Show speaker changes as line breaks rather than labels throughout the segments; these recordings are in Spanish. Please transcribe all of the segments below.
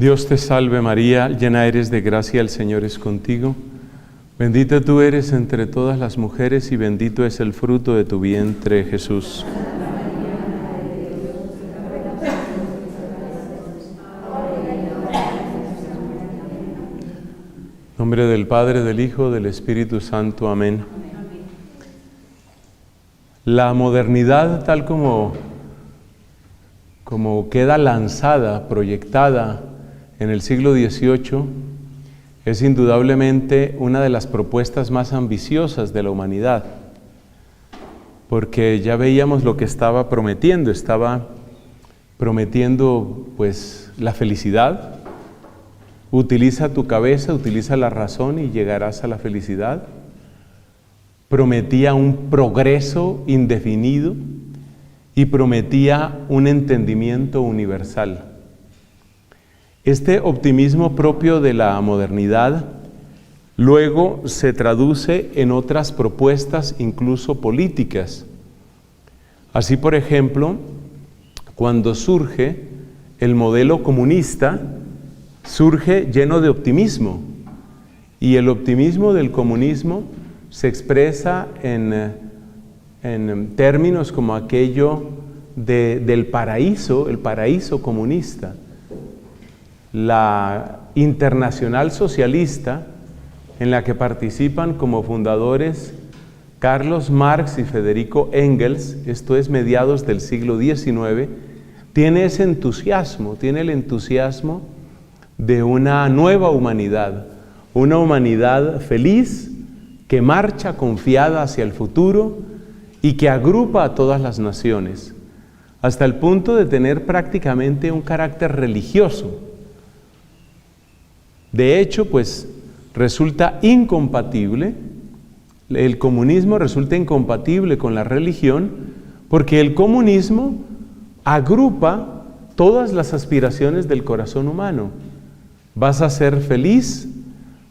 Dios te salve María, llena eres de gracia, el Señor es contigo. Bendita tú eres entre todas las mujeres y bendito es el fruto de tu vientre, Jesús. En nombre del Padre, del Hijo, del Espíritu Santo. Amén. La modernidad, tal como queda lanzada, proyectada en el siglo XVIII, es indudablemente una de las propuestas más ambiciosas de la humanidad, porque ya veíamos lo que estaba prometiendo pues la felicidad. Utiliza tu cabeza, utiliza la razón y llegarás a la felicidad. Prometía un progreso indefinido y prometía un entendimiento universal. Este optimismo propio de la modernidad luego se traduce en otras propuestas, incluso políticas. Así, por ejemplo, cuando surge el modelo comunista, surge lleno de optimismo, y el optimismo del comunismo se expresa en términos como aquello del paraíso, el paraíso comunista. La Internacional Socialista, en la que participan como fundadores Carlos Marx y Federico Engels, esto es mediados del siglo XIX, tiene ese entusiasmo, tiene el entusiasmo de una nueva humanidad, una humanidad feliz que marcha confiada hacia el futuro y que agrupa a todas las naciones, hasta el punto de tener prácticamente un carácter religioso. De hecho, pues resulta incompatible, el comunismo resulta incompatible con la religión, porque el comunismo agrupa todas las aspiraciones del corazón humano. Vas a ser feliz,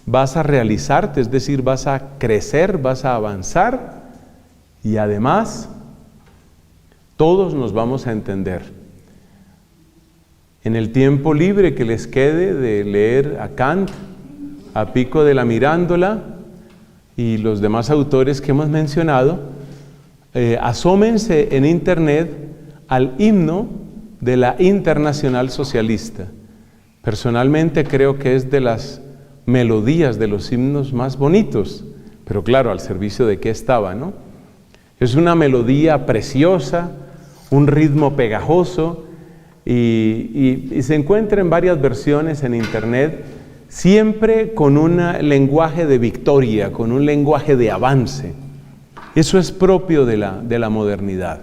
vas a realizarte, es decir, vas a crecer, vas a avanzar, y además todos nos vamos a entender. En el tiempo libre que les quede de leer a Kant, a Pico de la Mirandola y los demás autores que hemos mencionado, asómense en internet al himno de la Internacional Socialista. Personalmente creo que es de las melodías, de los himnos más bonitos, pero claro, al servicio de qué estaba, ¿no? Es una melodía preciosa, un ritmo pegajoso, y se encuentra en varias versiones en internet, siempre con un lenguaje de victoria, con un lenguaje de avance. Eso es propio de la modernidad.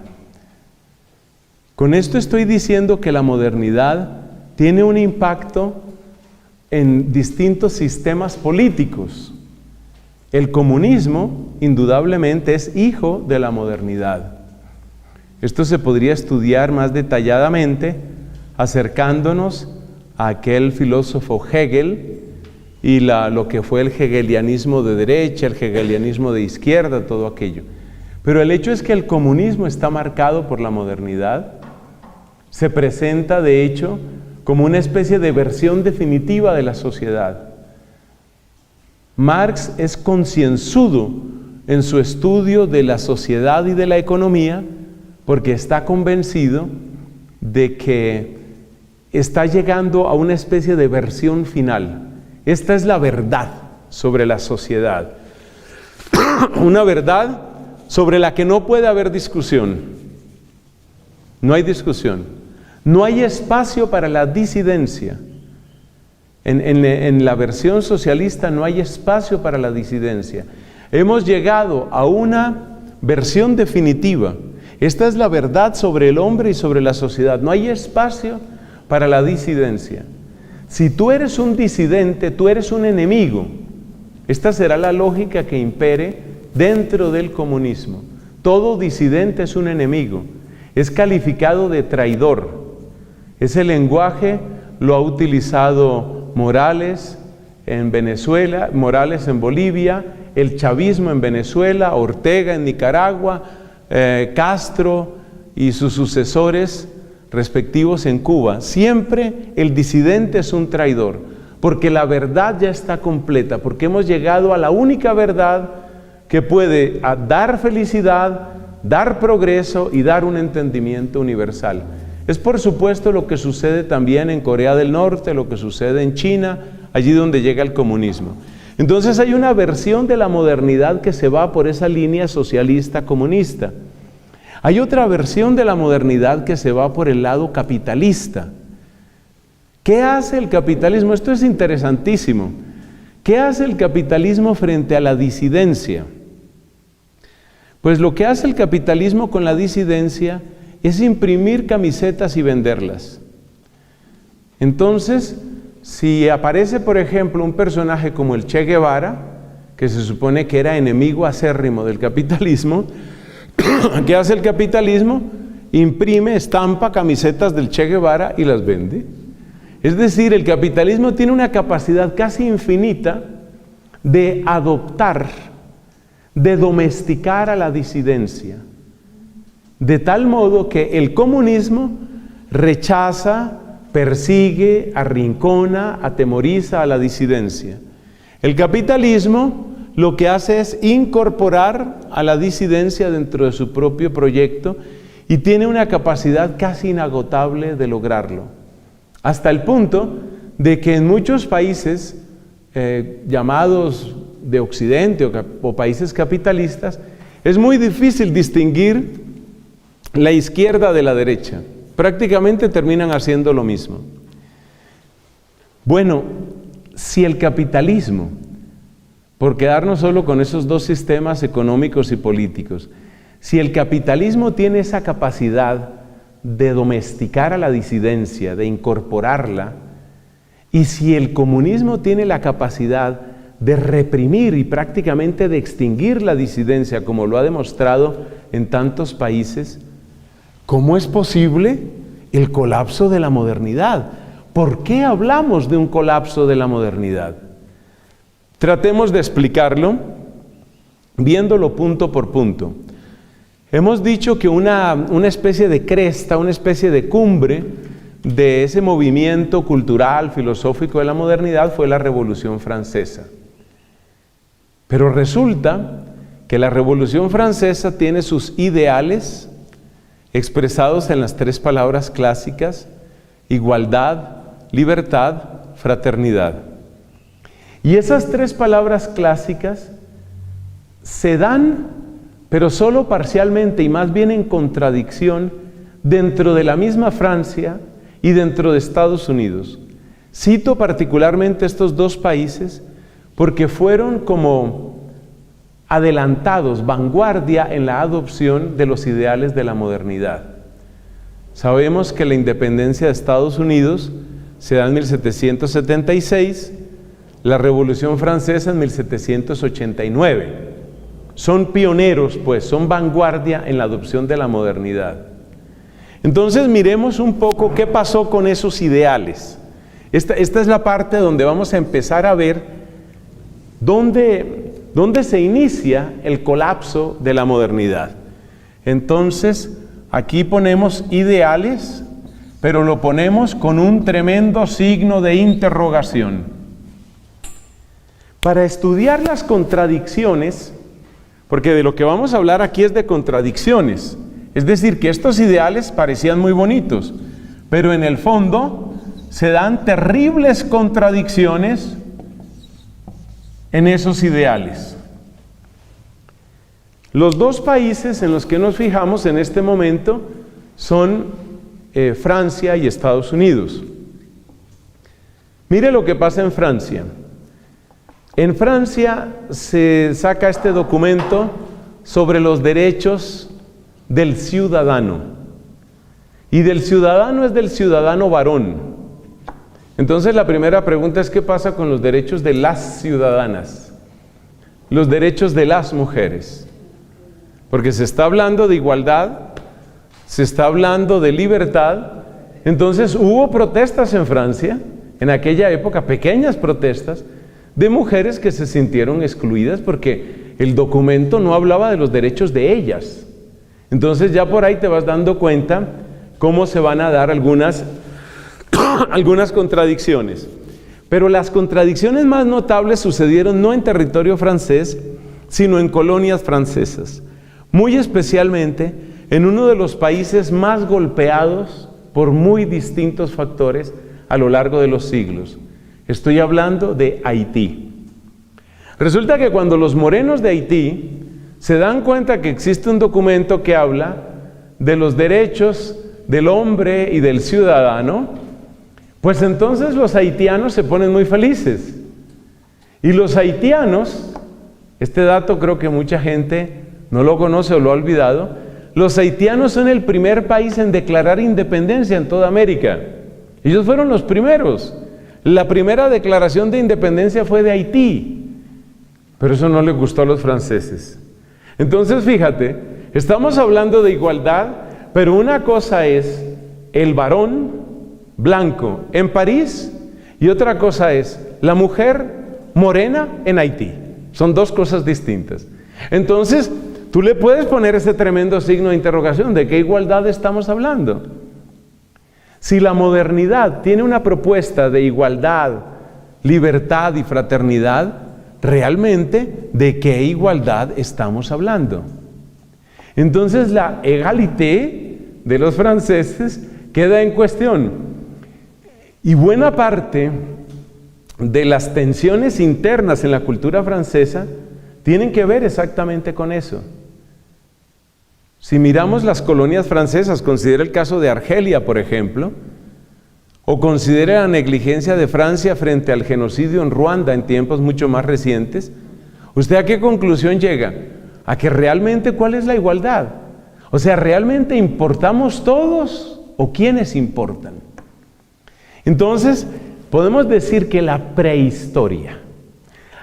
Con esto estoy diciendo que la modernidad tiene un impacto en distintos sistemas políticos. El comunismo, indudablemente, es hijo de la modernidad. Esto se podría estudiar más detalladamente acercándonos a aquel filósofo Hegel y lo que fue el hegelianismo de derecha, el hegelianismo de izquierda, todo aquello. Pero el hecho es que el comunismo está marcado por la modernidad. Se presenta, de hecho, como una especie de versión definitiva de la sociedad. Marx es concienzudo en su estudio de la sociedad y de la economía, porque está convencido de que está llegando a una especie de versión final. Esta es la verdad sobre la sociedad. Una verdad sobre la que no puede haber discusión. No hay discusión. No hay espacio para la disidencia. En la versión socialista no hay espacio para la disidencia. Hemos llegado a una versión definitiva. Esta es la verdad sobre el hombre y sobre la sociedad. No hay espacio para la disidencia. Si tú eres un disidente, tú eres un enemigo. Esta será la lógica que impere dentro del comunismo. Todo disidente es un enemigo. Es calificado de traidor. Ese lenguaje lo ha utilizado Morales en Venezuela, Morales en Bolivia, el chavismo en Venezuela, Ortega en Nicaragua, Castro y sus sucesores respectivos en Cuba, siempre el disidente es un traidor, porque la verdad ya está completa, porque hemos llegado a la única verdad que puede dar felicidad, dar progreso y dar un entendimiento universal. Es por supuesto lo que sucede también en Corea del Norte, lo que sucede en China, allí donde llega el comunismo. Entonces hay una versión de la modernidad que se va por esa línea socialista comunista. Hay otra versión de la modernidad que se va por el lado capitalista. ¿Qué hace el capitalismo? Esto es interesantísimo. ¿Qué hace el capitalismo frente a la disidencia? Pues lo que hace el capitalismo con la disidencia es imprimir camisetas y venderlas. Entonces, si aparece, por ejemplo, un personaje como el Che Guevara, que se supone que era enemigo acérrimo del capitalismo, ¿qué hace el capitalismo? Imprime, estampa camisetas del Che Guevara y las vende. Es decir, el capitalismo tiene una capacidad casi infinita de adoptar, de domesticar a la disidencia, de tal modo que el comunismo rechaza, persigue, arrincona, atemoriza a la disidencia. El capitalismo lo que hace es incorporar a la disidencia dentro de su propio proyecto y tiene una capacidad casi inagotable de lograrlo, hasta el punto de que en muchos países llamados de Occidente o países capitalistas, es muy difícil distinguir la izquierda de la derecha. Prácticamente terminan haciendo lo mismo. Bueno, si el capitalismo, por quedarnos solo con esos dos sistemas económicos y políticos, si el capitalismo tiene esa capacidad de domesticar a la disidencia, de incorporarla, y si el comunismo tiene la capacidad de reprimir y prácticamente de extinguir la disidencia, como lo ha demostrado en tantos países, ¿cómo es posible el colapso de la modernidad? ¿Por qué hablamos de un colapso de la modernidad? Tratemos de explicarlo viéndolo punto por punto. Hemos dicho que una especie de cresta, una especie de cumbre de ese movimiento cultural, filosófico de la modernidad fue la Revolución Francesa. Pero resulta que la Revolución Francesa tiene sus ideales expresados en las tres palabras clásicas: igualdad, libertad, fraternidad. Y esas tres palabras clásicas se dan, pero solo parcialmente y más bien en contradicción, dentro de la misma Francia y dentro de Estados Unidos. Cito particularmente estos dos países porque fueron como adelantados, vanguardia en la adopción de los ideales de la modernidad. Sabemos que la independencia de Estados Unidos se da en 1776, la Revolución Francesa en 1789. Son pioneros, pues, son vanguardia en la adopción de la modernidad. Entonces miremos un poco qué pasó con esos ideales. Esta es la parte donde vamos a empezar a ver dónde se inicia el colapso de la modernidad. Entonces, aquí ponemos ideales, pero lo ponemos con un tremendo signo de interrogación. Para estudiar las contradicciones, porque de lo que vamos a hablar aquí es de contradicciones, es decir, que estos ideales parecían muy bonitos, pero en el fondo se dan terribles contradicciones en esos ideales. Los dos países en los que nos fijamos en este momento son Francia y Estados Unidos. Mire lo que pasa en Francia. En Francia se saca este documento sobre los derechos del ciudadano. Y del ciudadano es del ciudadano varón. Entonces la primera pregunta es: ¿qué pasa con los derechos de las ciudadanas? Los derechos de las mujeres. Porque se está hablando de igualdad, se está hablando de libertad. Entonces hubo protestas en Francia, en aquella época, pequeñas protestas, de mujeres que se sintieron excluidas porque el documento no hablaba de los derechos de ellas. Entonces ya por ahí te vas dando cuenta cómo se van a dar algunas contradicciones. Pero las contradicciones más notables sucedieron no en territorio francés, sino en colonias francesas. Muy especialmente en uno de los países más golpeados por muy distintos factores a lo largo de los siglos. Estoy hablando de Haití. Resulta que cuando los morenos de Haití se dan cuenta que existe un documento que habla de los derechos del hombre y del ciudadano, pues entonces los haitianos se ponen muy felices. Y los haitianos, este dato creo que mucha gente no lo conoce o lo ha olvidado, los haitianos son el primer país en declarar independencia en toda América. Ellos fueron los primeros. La primera declaración de independencia fue de Haití, pero eso no les gustó a los franceses. Entonces, fíjate, estamos hablando de igualdad, pero una cosa es el varón blanco en París y otra cosa es la mujer morena en Haití. Son dos cosas distintas. Entonces, tú le puedes poner ese tremendo signo de interrogación. ¿De qué igualdad estamos hablando? Si la modernidad tiene una propuesta de igualdad, libertad y fraternidad, realmente, ¿de qué igualdad estamos hablando? Entonces, la égalité de los franceses queda en cuestión. Y buena parte de las tensiones internas en la cultura francesa tienen que ver exactamente con eso. Si miramos las colonias francesas, considera el caso de Argelia, por ejemplo, o considere la negligencia de Francia frente al genocidio en Ruanda en tiempos mucho más recientes, ¿usted a qué conclusión llega? A que realmente, ¿cuál es la igualdad? O sea, ¿realmente importamos todos o quiénes importan? Entonces, podemos decir que la prehistoria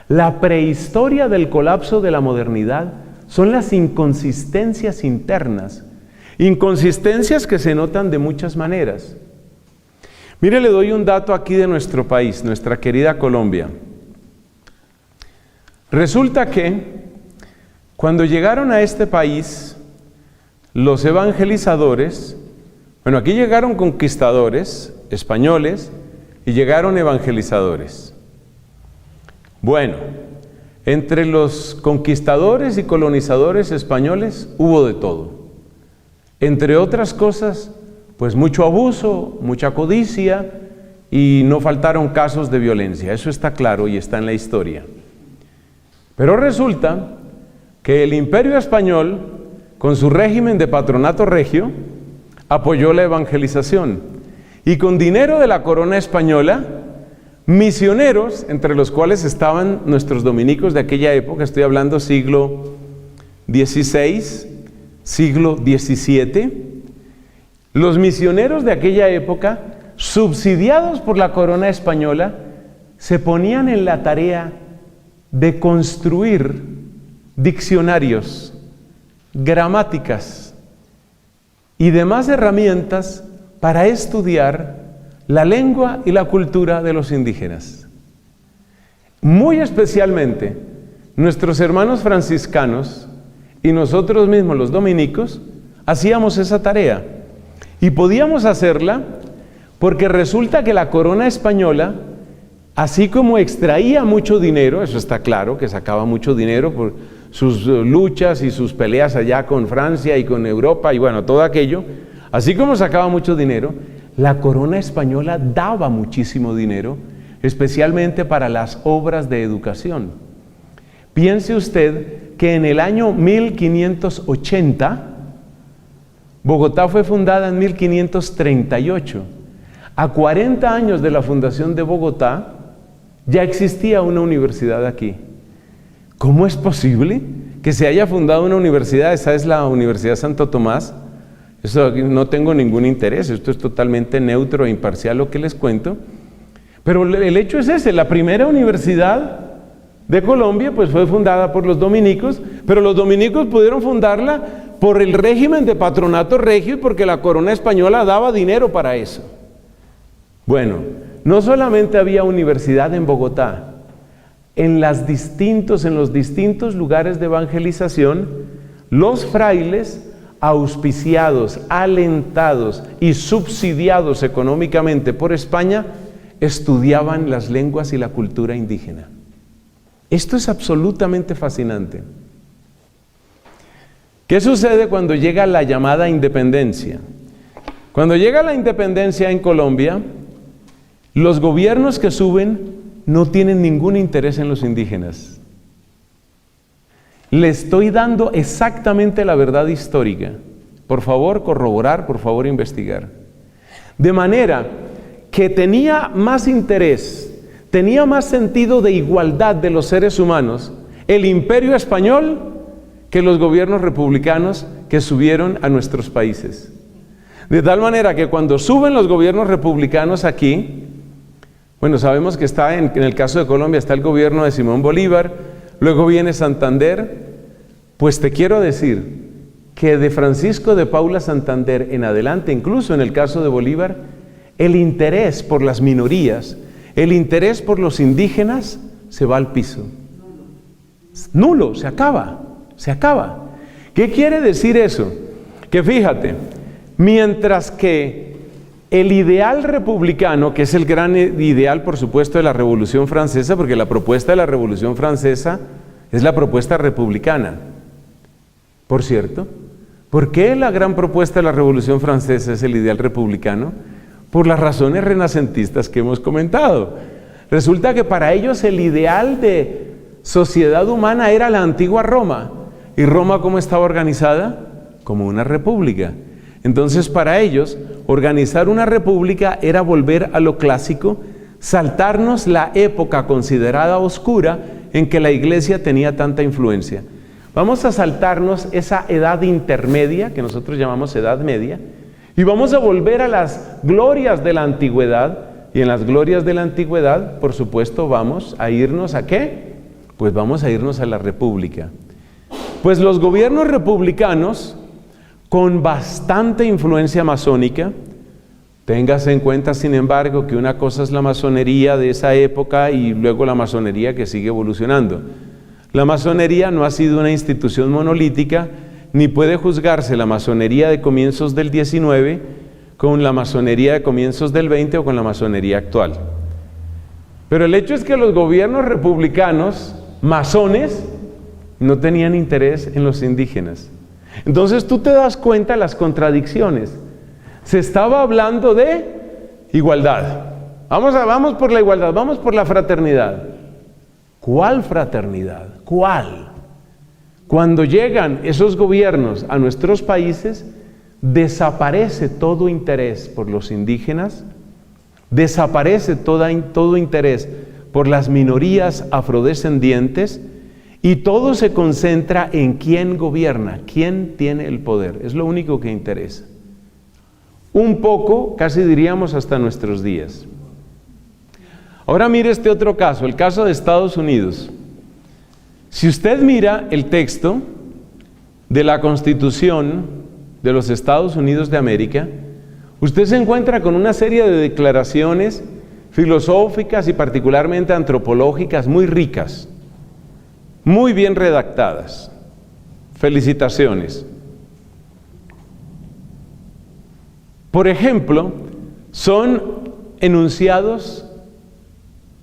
del colapso de la modernidad son las inconsistencias internas, inconsistencias que se notan de muchas maneras. Mire, le doy un dato aquí de nuestro país, nuestra querida Colombia. Resulta que cuando llegaron a este país los evangelizadores, bueno, aquí llegaron conquistadores españoles y llegaron evangelizadores. Bueno, entre los conquistadores y colonizadores españoles hubo de todo. Entre otras cosas, pues mucho abuso, mucha codicia y no faltaron casos de violencia. Eso está claro y está en la historia. Pero resulta que el Imperio Español, con su régimen de patronato regio, apoyó la evangelización. Y con dinero de la corona española, misioneros, entre los cuales estaban nuestros dominicos de aquella época, estoy hablando siglo XVI, siglo XVII, los misioneros de aquella época, subsidiados por la corona española, se ponían en la tarea de construir diccionarios, gramáticas y demás herramientas para estudiar la lengua y la cultura de los indígenas. Muy especialmente, nuestros hermanos franciscanos y nosotros mismos los dominicos hacíamos esa tarea. Y podíamos hacerla porque resulta que la corona española, así como extraía mucho dinero, eso está claro, que sacaba mucho dinero por sus luchas y sus peleas allá con Francia y con Europa y bueno, todo aquello, así como sacaba mucho dinero, la corona española daba muchísimo dinero, especialmente para las obras de educación. Piense usted que en el año 1580, Bogotá fue fundada en 1538. A 40 años de la fundación de Bogotá, ya existía una universidad aquí. ¿Cómo es posible que se haya fundado una universidad? Esa es la Universidad Santo Tomás. Eso no tengo ningún interés, esto es totalmente neutro e imparcial lo que les cuento. Pero el hecho es ese, la primera universidad de Colombia pues fue fundada por los dominicos, pero los dominicos pudieron fundarla por el régimen de patronato regio y porque la corona española daba dinero para eso. Bueno, no solamente había universidad en Bogotá, en los distintos lugares de evangelización, los frailes auspiciados, alentados y subsidiados económicamente por España, estudiaban las lenguas y la cultura indígena. Esto es absolutamente fascinante. ¿Qué sucede cuando llega la llamada independencia? Cuando llega la independencia en Colombia, los gobiernos que suben no tienen ningún interés en los indígenas. Le estoy dando exactamente la verdad histórica. Por favor, corroborar, por favor, investigar. De manera que tenía más interés, tenía más sentido de igualdad de los seres humanos el imperio español que los gobiernos republicanos que subieron a nuestros países. De tal manera que cuando suben los gobiernos republicanos aquí, bueno, sabemos que está en el caso de Colombia está el gobierno de Simón Bolívar, luego viene Santander. Pues te quiero decir que de Francisco de Paula Santander en adelante, incluso en el caso de Bolívar, el interés por las minorías, el interés por los indígenas se va al piso. Nulo, se acaba. ¿Qué quiere decir eso? Que fíjate, mientras que el ideal republicano, que es el gran ideal, por supuesto, de la Revolución Francesa, porque la propuesta de la Revolución Francesa es la propuesta republicana. Por cierto, ¿por qué la gran propuesta de la Revolución Francesa es el ideal republicano? Por las razones renacentistas que hemos comentado. Resulta que para ellos el ideal de sociedad humana era la antigua Roma. ¿Y Roma cómo estaba organizada? Como una república. Entonces para ellos, organizar una república era volver a lo clásico, saltarnos la época considerada oscura en que la iglesia tenía tanta influencia. Vamos a saltarnos esa edad intermedia, que nosotros llamamos edad media, y vamos a volver a las glorias de la antigüedad, y en las glorias de la antigüedad, por supuesto, vamos a irnos ¿a qué? Pues vamos a irnos a la república. Pues los gobiernos republicanos, con bastante influencia masónica, téngase en cuenta, sin embargo, que una cosa es la masonería de esa época y luego la masonería que sigue evolucionando. La masonería no ha sido una institución monolítica, ni puede juzgarse la masonería de comienzos del 19 con la masonería de comienzos del 20 o con la masonería actual. Pero el hecho es que los gobiernos republicanos, masones, no tenían interés en los indígenas. Entonces tú te das cuenta de las contradicciones. Se estaba hablando de igualdad. Vamos por la igualdad, vamos por la fraternidad. ¿Cuál fraternidad? ¿Cuál? Cuando llegan esos gobiernos a nuestros países, desaparece todo interés por los indígenas, desaparece todo interés por las minorías afrodescendientes y todo se concentra en quién gobierna, quién tiene el poder. Es lo único que interesa. Un poco, casi diríamos hasta nuestros días. Ahora mire este otro caso, el caso de Estados Unidos. Si usted mira el texto de la Constitución de los Estados Unidos de América, usted se encuentra con una serie de declaraciones filosóficas y particularmente antropológicas muy ricas, muy bien redactadas. Felicitaciones. Por ejemplo, son enunciados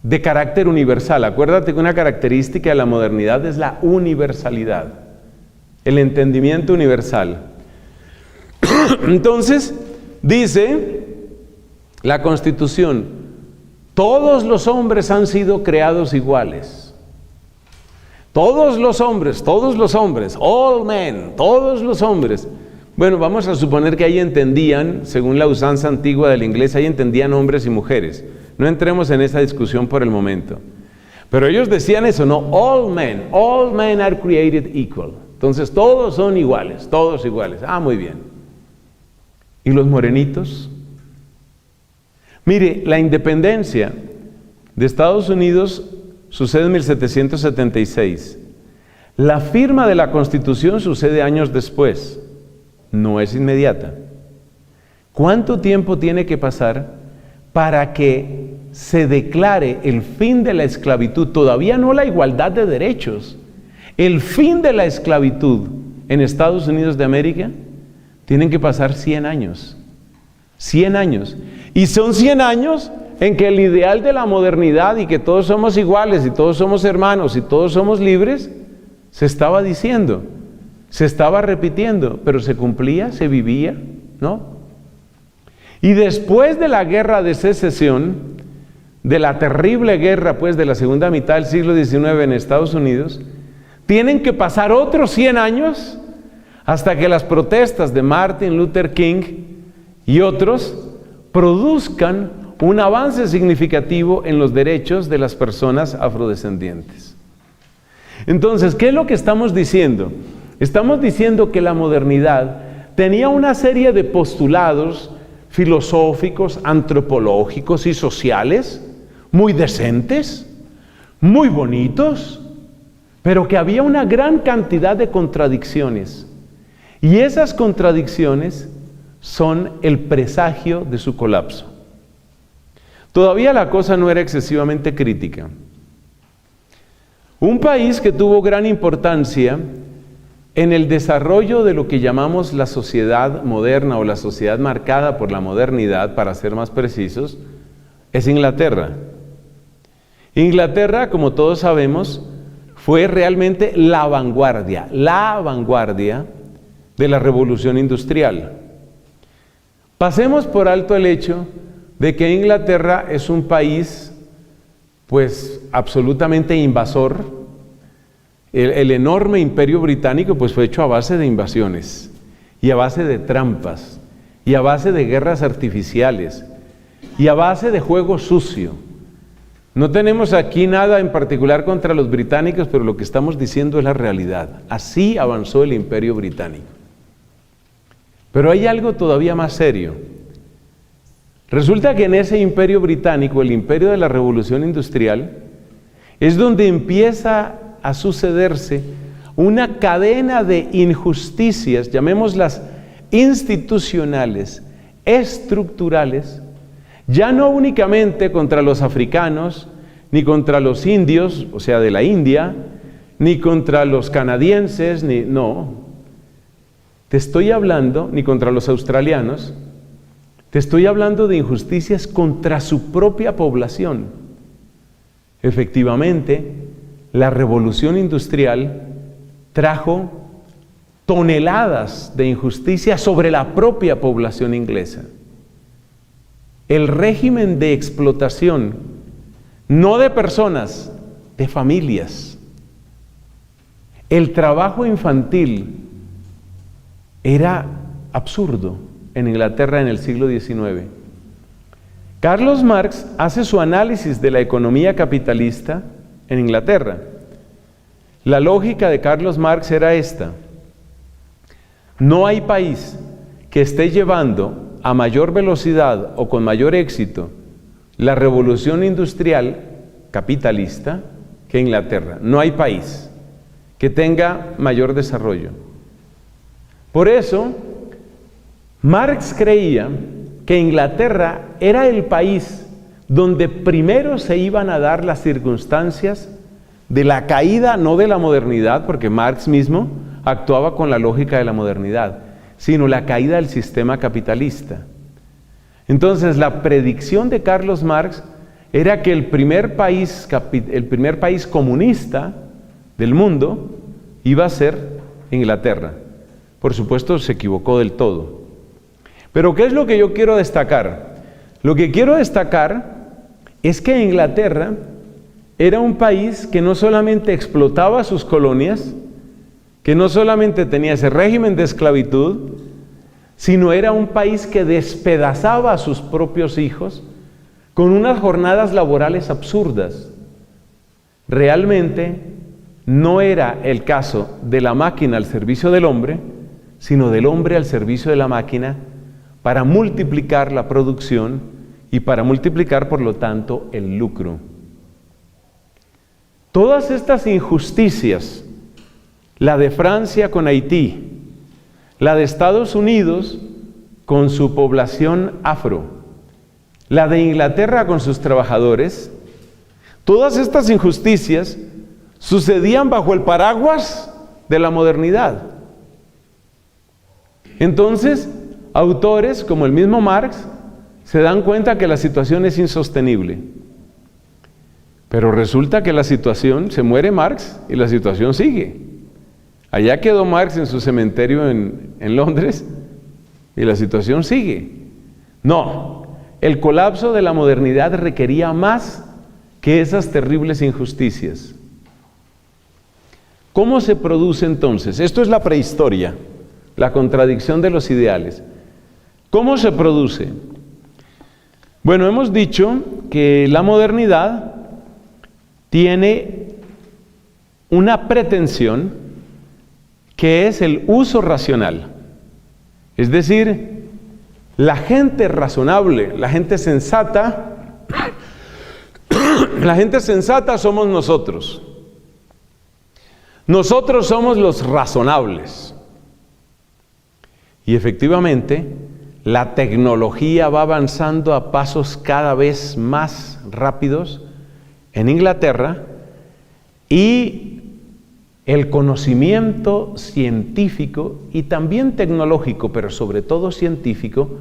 de carácter universal. Acuérdate que una característica de la modernidad es la universalidad, el entendimiento universal. Entonces, dice la Constitución, todos los hombres han sido creados iguales. Todos los hombres, all men, todos los hombres. Bueno, vamos a suponer que ahí entendían, según la usanza antigua del inglés, ahí entendían hombres y mujeres. No entremos en esa discusión por el momento. Pero ellos decían eso, no, all men are created equal. Entonces todos son iguales, todos iguales. Ah, muy bien. ¿Y los morenitos? Mire, la independencia de Estados Unidos sucede en 1776. La firma de la Constitución sucede años después. No es inmediata. ¿Cuánto tiempo tiene que pasar para que se declare el fin de la esclavitud? Todavía no la igualdad de derechos. El fin de la esclavitud en Estados Unidos de América tienen que pasar 100 años. 100 años. Y son 100 años en que el ideal de la modernidad y que todos somos iguales y todos somos hermanos y todos somos libres, se estaba diciendo, se estaba repitiendo, pero se cumplía, se vivía, ¿no? Y después de la guerra de secesión, de la terrible guerra pues de la segunda mitad del siglo XIX en Estados Unidos, tienen que pasar otros 100 años hasta que las protestas de Martin Luther King y otros produzcan un avance significativo en los derechos de las personas afrodescendientes. Entonces, ¿qué es lo que estamos diciendo? Estamos diciendo que la modernidad tenía una serie de postulados filosóficos, antropológicos y sociales muy decentes, muy bonitos, pero que había una gran cantidad de contradicciones. Y esas contradicciones son el presagio de su colapso. Todavía la cosa no era excesivamente crítica. Un país que tuvo gran importancia en el desarrollo de lo que llamamos la sociedad moderna o la sociedad marcada por la modernidad, para ser más precisos, es Inglaterra. Inglaterra, como todos sabemos, fue realmente la vanguardia de la revolución industrial. Pasemos por alto el hecho de que Inglaterra es un país, pues, absolutamente invasor. El enorme imperio británico pues fue hecho a base de invasiones y a base de trampas y a base de guerras artificiales y a base de juego sucio. No tenemos aquí nada en particular contra los británicos, pero lo que estamos diciendo es la realidad. Así avanzó el imperio británico. Pero hay algo todavía más serio. Resulta que en ese imperio británico, el imperio de la revolución industrial, es donde empieza a sucederse una cadena de injusticias, llamémoslas institucionales, estructurales, ya no únicamente contra los africanos, ni contra los indios, o sea, de la India, ni contra los canadienses, no. Te estoy hablando, ni contra los australianos, te estoy hablando de injusticias contra su propia población. Efectivamente, la revolución industrial trajo toneladas de injusticia sobre la propia población inglesa. El régimen de explotación, no de personas, de familias. El trabajo infantil era absurdo en Inglaterra en el siglo XIX. Carlos Marx hace su análisis de la economía capitalista en Inglaterra. La lógica de Carlos Marx era esta: no hay país que esté llevando a mayor velocidad o con mayor éxito la revolución industrial capitalista que Inglaterra. No hay país que tenga mayor desarrollo. Por eso, Marx creía que Inglaterra era el país donde primero se iban a dar las circunstancias de la caída, no de la modernidad, porque Marx mismo actuaba con la lógica de la modernidad, sino la caída del sistema capitalista. Entonces, la predicción de Carlos Marx era que el primer país comunista del mundo iba a ser Inglaterra. Por supuesto, se equivocó del todo. Pero ¿qué es lo que yo quiero destacar? Lo que quiero destacar es que Inglaterra era un país que no solamente explotaba sus colonias, que no solamente tenía ese régimen de esclavitud, sino era un país que despedazaba a sus propios hijos con unas jornadas laborales absurdas. Realmente no era el caso de la máquina al servicio del hombre, sino del hombre al servicio de la máquina para multiplicar la producción y para multiplicar, por lo tanto, el lucro. Todas estas injusticias, la de Francia con Haití, la de Estados Unidos con su población afro, la de Inglaterra con sus trabajadores, todas estas injusticias sucedían bajo el paraguas de la modernidad. Entonces, autores como el mismo Marx se dan cuenta que la situación es insostenible. Pero resulta que la situación, se muere Marx y la situación sigue. Allá quedó Marx en su cementerio en Londres y la situación sigue. No, el colapso de la modernidad requería más que esas terribles injusticias. ¿Cómo se produce entonces? Esto es la prehistoria, la contradicción de los ideales. ¿Cómo se produce? Bueno, hemos dicho que la modernidad tiene una pretensión que es el uso racional. Es decir, la gente razonable, la gente sensata, la gente sensata somos nosotros. Nosotros somos los razonables. Y efectivamente, la tecnología va avanzando a pasos cada vez más rápidos en Inglaterra y el conocimiento científico y también tecnológico, pero sobre todo científico,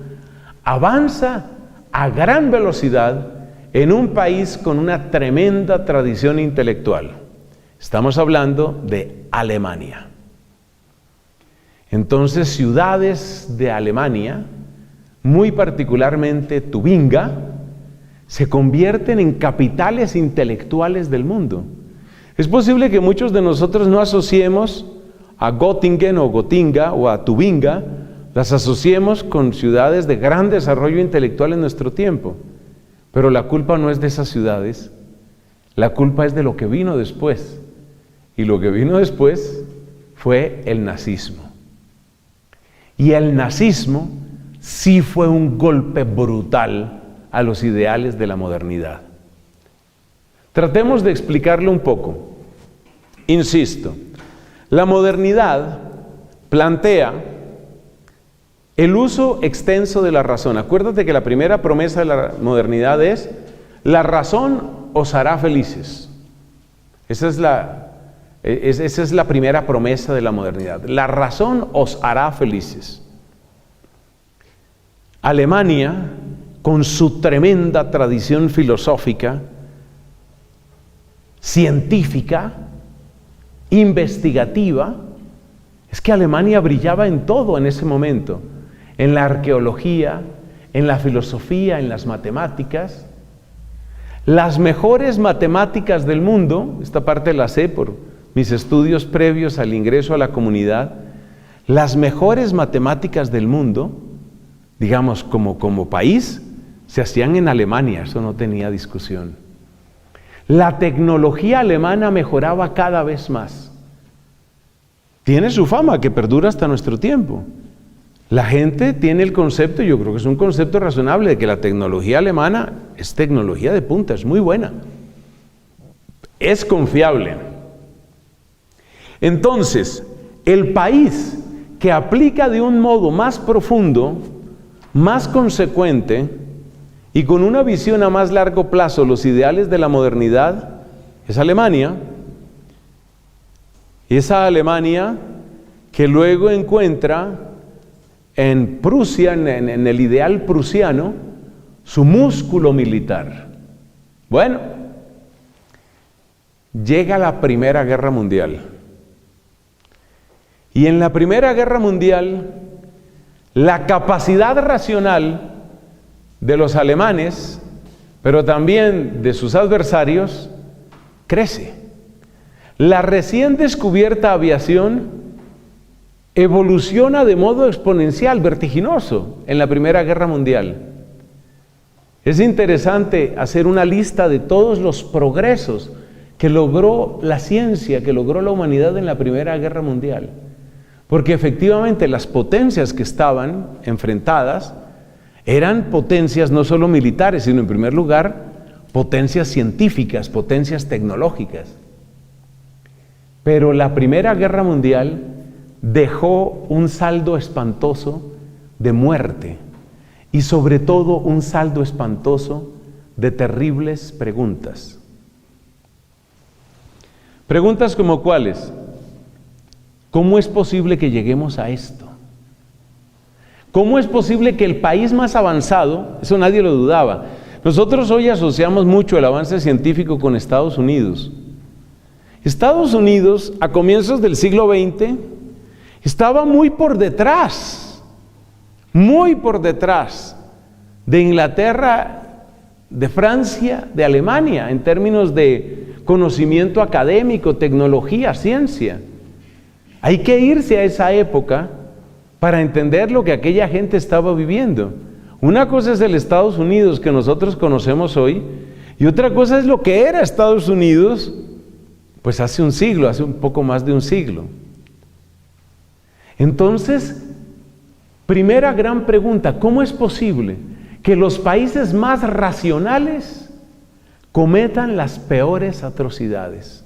avanza a gran velocidad en un país con una tremenda tradición intelectual. Estamos hablando de Alemania. Entonces, ciudades de Alemania, muy particularmente Tubinga, se convierten en capitales intelectuales del mundo. Es posible que muchos de nosotros no asociemos a Göttingen o Gotinga o a Tubinga, las asociemos con ciudades de gran desarrollo intelectual en nuestro tiempo. Pero la culpa no es de esas ciudades, la culpa es de lo que vino después. Y lo que vino después fue el nazismo. Y el nazismo sí fue un golpe brutal a los ideales de la modernidad. Tratemos de explicarlo un poco. Insisto, la modernidad plantea el uso extenso de la razón. Acuérdate que la primera promesa de la modernidad es: la razón os hará felices. Esa es la primera promesa de la modernidad. La razón os hará felices. Alemania, con su tremenda tradición filosófica, científica, investigativa, es que Alemania brillaba en todo en ese momento, en la arqueología, en la filosofía, en las matemáticas. Las mejores matemáticas del mundo, esta parte la sé por mis estudios previos al ingreso a la comunidad, las mejores matemáticas del mundo, digamos como país, se hacían en Alemania, eso no tenía discusión. La tecnología alemana mejoraba cada vez más. Tiene su fama que perdura hasta nuestro tiempo. La gente tiene el concepto, yo creo que es un concepto razonable, de que la tecnología alemana es tecnología de punta, es muy buena. Es confiable. Entonces, el país que aplica de un modo más profundo, más consecuente y con una visión a más largo plazo los ideales de la modernidad es Alemania. Esa Alemania que luego encuentra en Prusia, en el ideal prusiano, su músculo militar. Bueno, llega la Primera Guerra Mundial. Y en la Primera Guerra Mundial, la capacidad racional de los alemanes, pero también de sus adversarios, crece. La recién descubierta aviación evoluciona de modo exponencial, vertiginoso, en la Primera Guerra Mundial. Es interesante hacer una lista de todos los progresos que logró la ciencia, que logró la humanidad en la Primera Guerra Mundial. Porque efectivamente las potencias que estaban enfrentadas eran potencias no solo militares, sino en primer lugar potencias científicas, potencias tecnológicas. Pero la Primera Guerra Mundial dejó un saldo espantoso de muerte y sobre todo un saldo espantoso de terribles preguntas. Preguntas como ¿cuáles? ¿Cómo es posible que lleguemos a esto? ¿Cómo es posible que el país más avanzado, eso nadie lo dudaba? Nosotros hoy asociamos mucho el avance científico con Estados Unidos. Estados Unidos, a comienzos del siglo XX, estaba muy por detrás de Inglaterra, de Francia, de Alemania, en términos de conocimiento académico, tecnología, ciencia. Hay que irse a esa época para entender lo que aquella gente estaba viviendo. Una cosa es el Estados Unidos que nosotros conocemos hoy, y otra cosa es lo que era Estados Unidos, pues hace un siglo, hace un poco más de un siglo. Entonces, primera gran pregunta, ¿cómo es posible que los países más racionales cometan las peores atrocidades?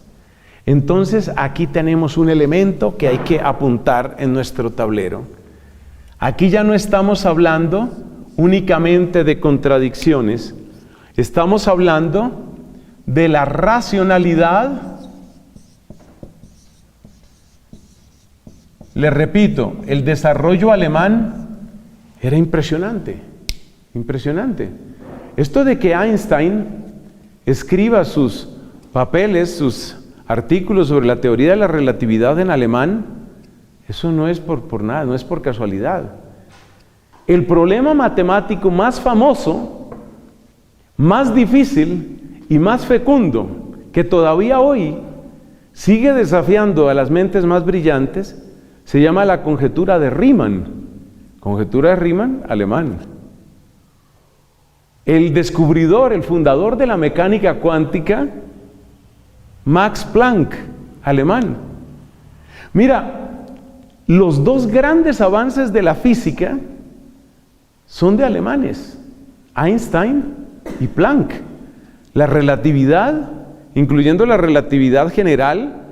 Entonces, aquí tenemos un elemento que hay que apuntar en nuestro tablero. Aquí ya no estamos hablando únicamente de contradicciones, estamos hablando de la racionalidad. Les repito, el desarrollo alemán era impresionante, impresionante. Esto de que Einstein escriba sus papeles, sus artículos sobre la teoría de la relatividad en alemán, eso no es por nada, no es por casualidad. El problema matemático más famoso, más difícil y más fecundo, que todavía hoy sigue desafiando a las mentes más brillantes, se llama la conjetura de Riemann. Conjetura de Riemann, alemán. El descubridor, el fundador de la mecánica cuántica, Max Planck, alemán. Mira, los dos grandes avances de la física son de alemanes, Einstein y Planck. La relatividad, incluyendo la relatividad general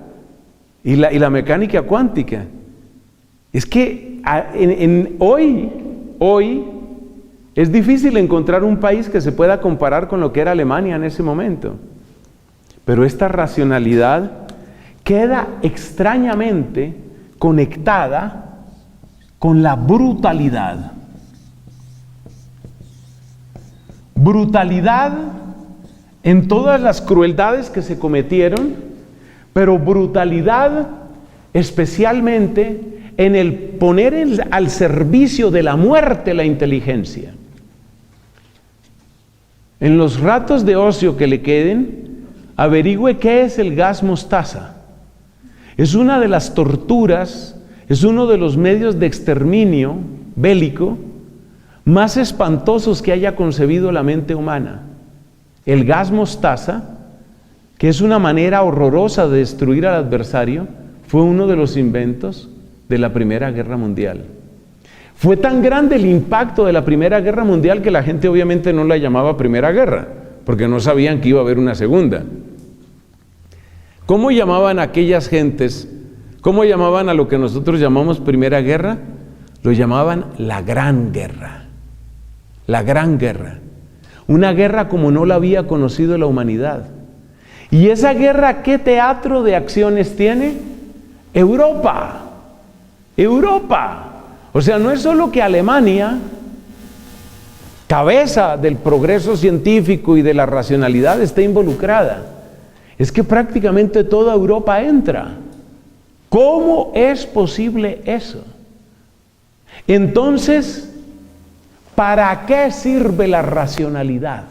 y la mecánica cuántica. Es que hoy es difícil encontrar un país que se pueda comparar con lo que era Alemania en ese momento. Pero esta racionalidad queda extrañamente conectada con la brutalidad. Brutalidad en todas las crueldades que se cometieron, pero brutalidad especialmente en el poner al servicio de la muerte la inteligencia. En los ratos de ocio que le queden, averigüe qué es el gas mostaza. Es una de las torturas, es uno de los medios de exterminio bélico más espantosos que haya concebido la mente humana. El gas mostaza, que es una manera horrorosa de destruir al adversario, fue uno de los inventos de la Primera Guerra Mundial. Fue tan grande el impacto de la Primera Guerra Mundial que la gente obviamente no la llamaba Primera Guerra, porque no sabían que iba a haber una segunda. ¿Cómo llamaban a aquellas gentes? ¿Cómo llamaban a lo que nosotros llamamos Primera Guerra? Lo llamaban la Gran Guerra. La Gran Guerra. Una guerra como no la había conocido la humanidad. ¿Y esa guerra qué teatro de acciones tiene? Europa. Europa. O sea, no es solo que Alemania, cabeza del progreso científico y de la racionalidad, esté involucrada. Es que prácticamente toda Europa entra. ¿Cómo es posible eso? Entonces, ¿para qué sirve la racionalidad?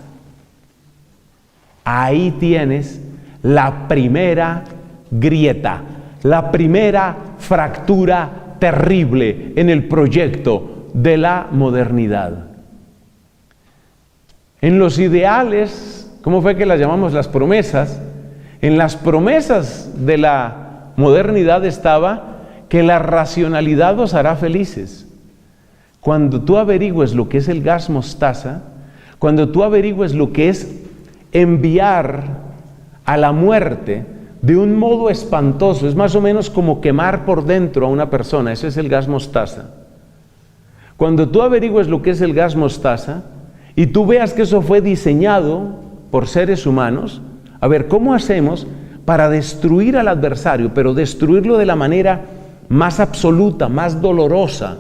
Ahí tienes la primera grieta, la primera fractura terrible en el proyecto de la modernidad. En los ideales, ¿cómo fue que las llamamos? Las promesas. En las promesas de la modernidad estaba que la racionalidad os hará felices. Cuando tú averigües lo que es el gas mostaza, cuando tú averigües lo que es enviar a la muerte de un modo espantoso, es más o menos como quemar por dentro a una persona, eso es el gas mostaza. Cuando tú averigües lo que es el gas mostaza y tú veas que eso fue diseñado por seres humanos, a ver, ¿cómo hacemos para destruir al adversario, pero destruirlo de la manera más absoluta, más dolorosa?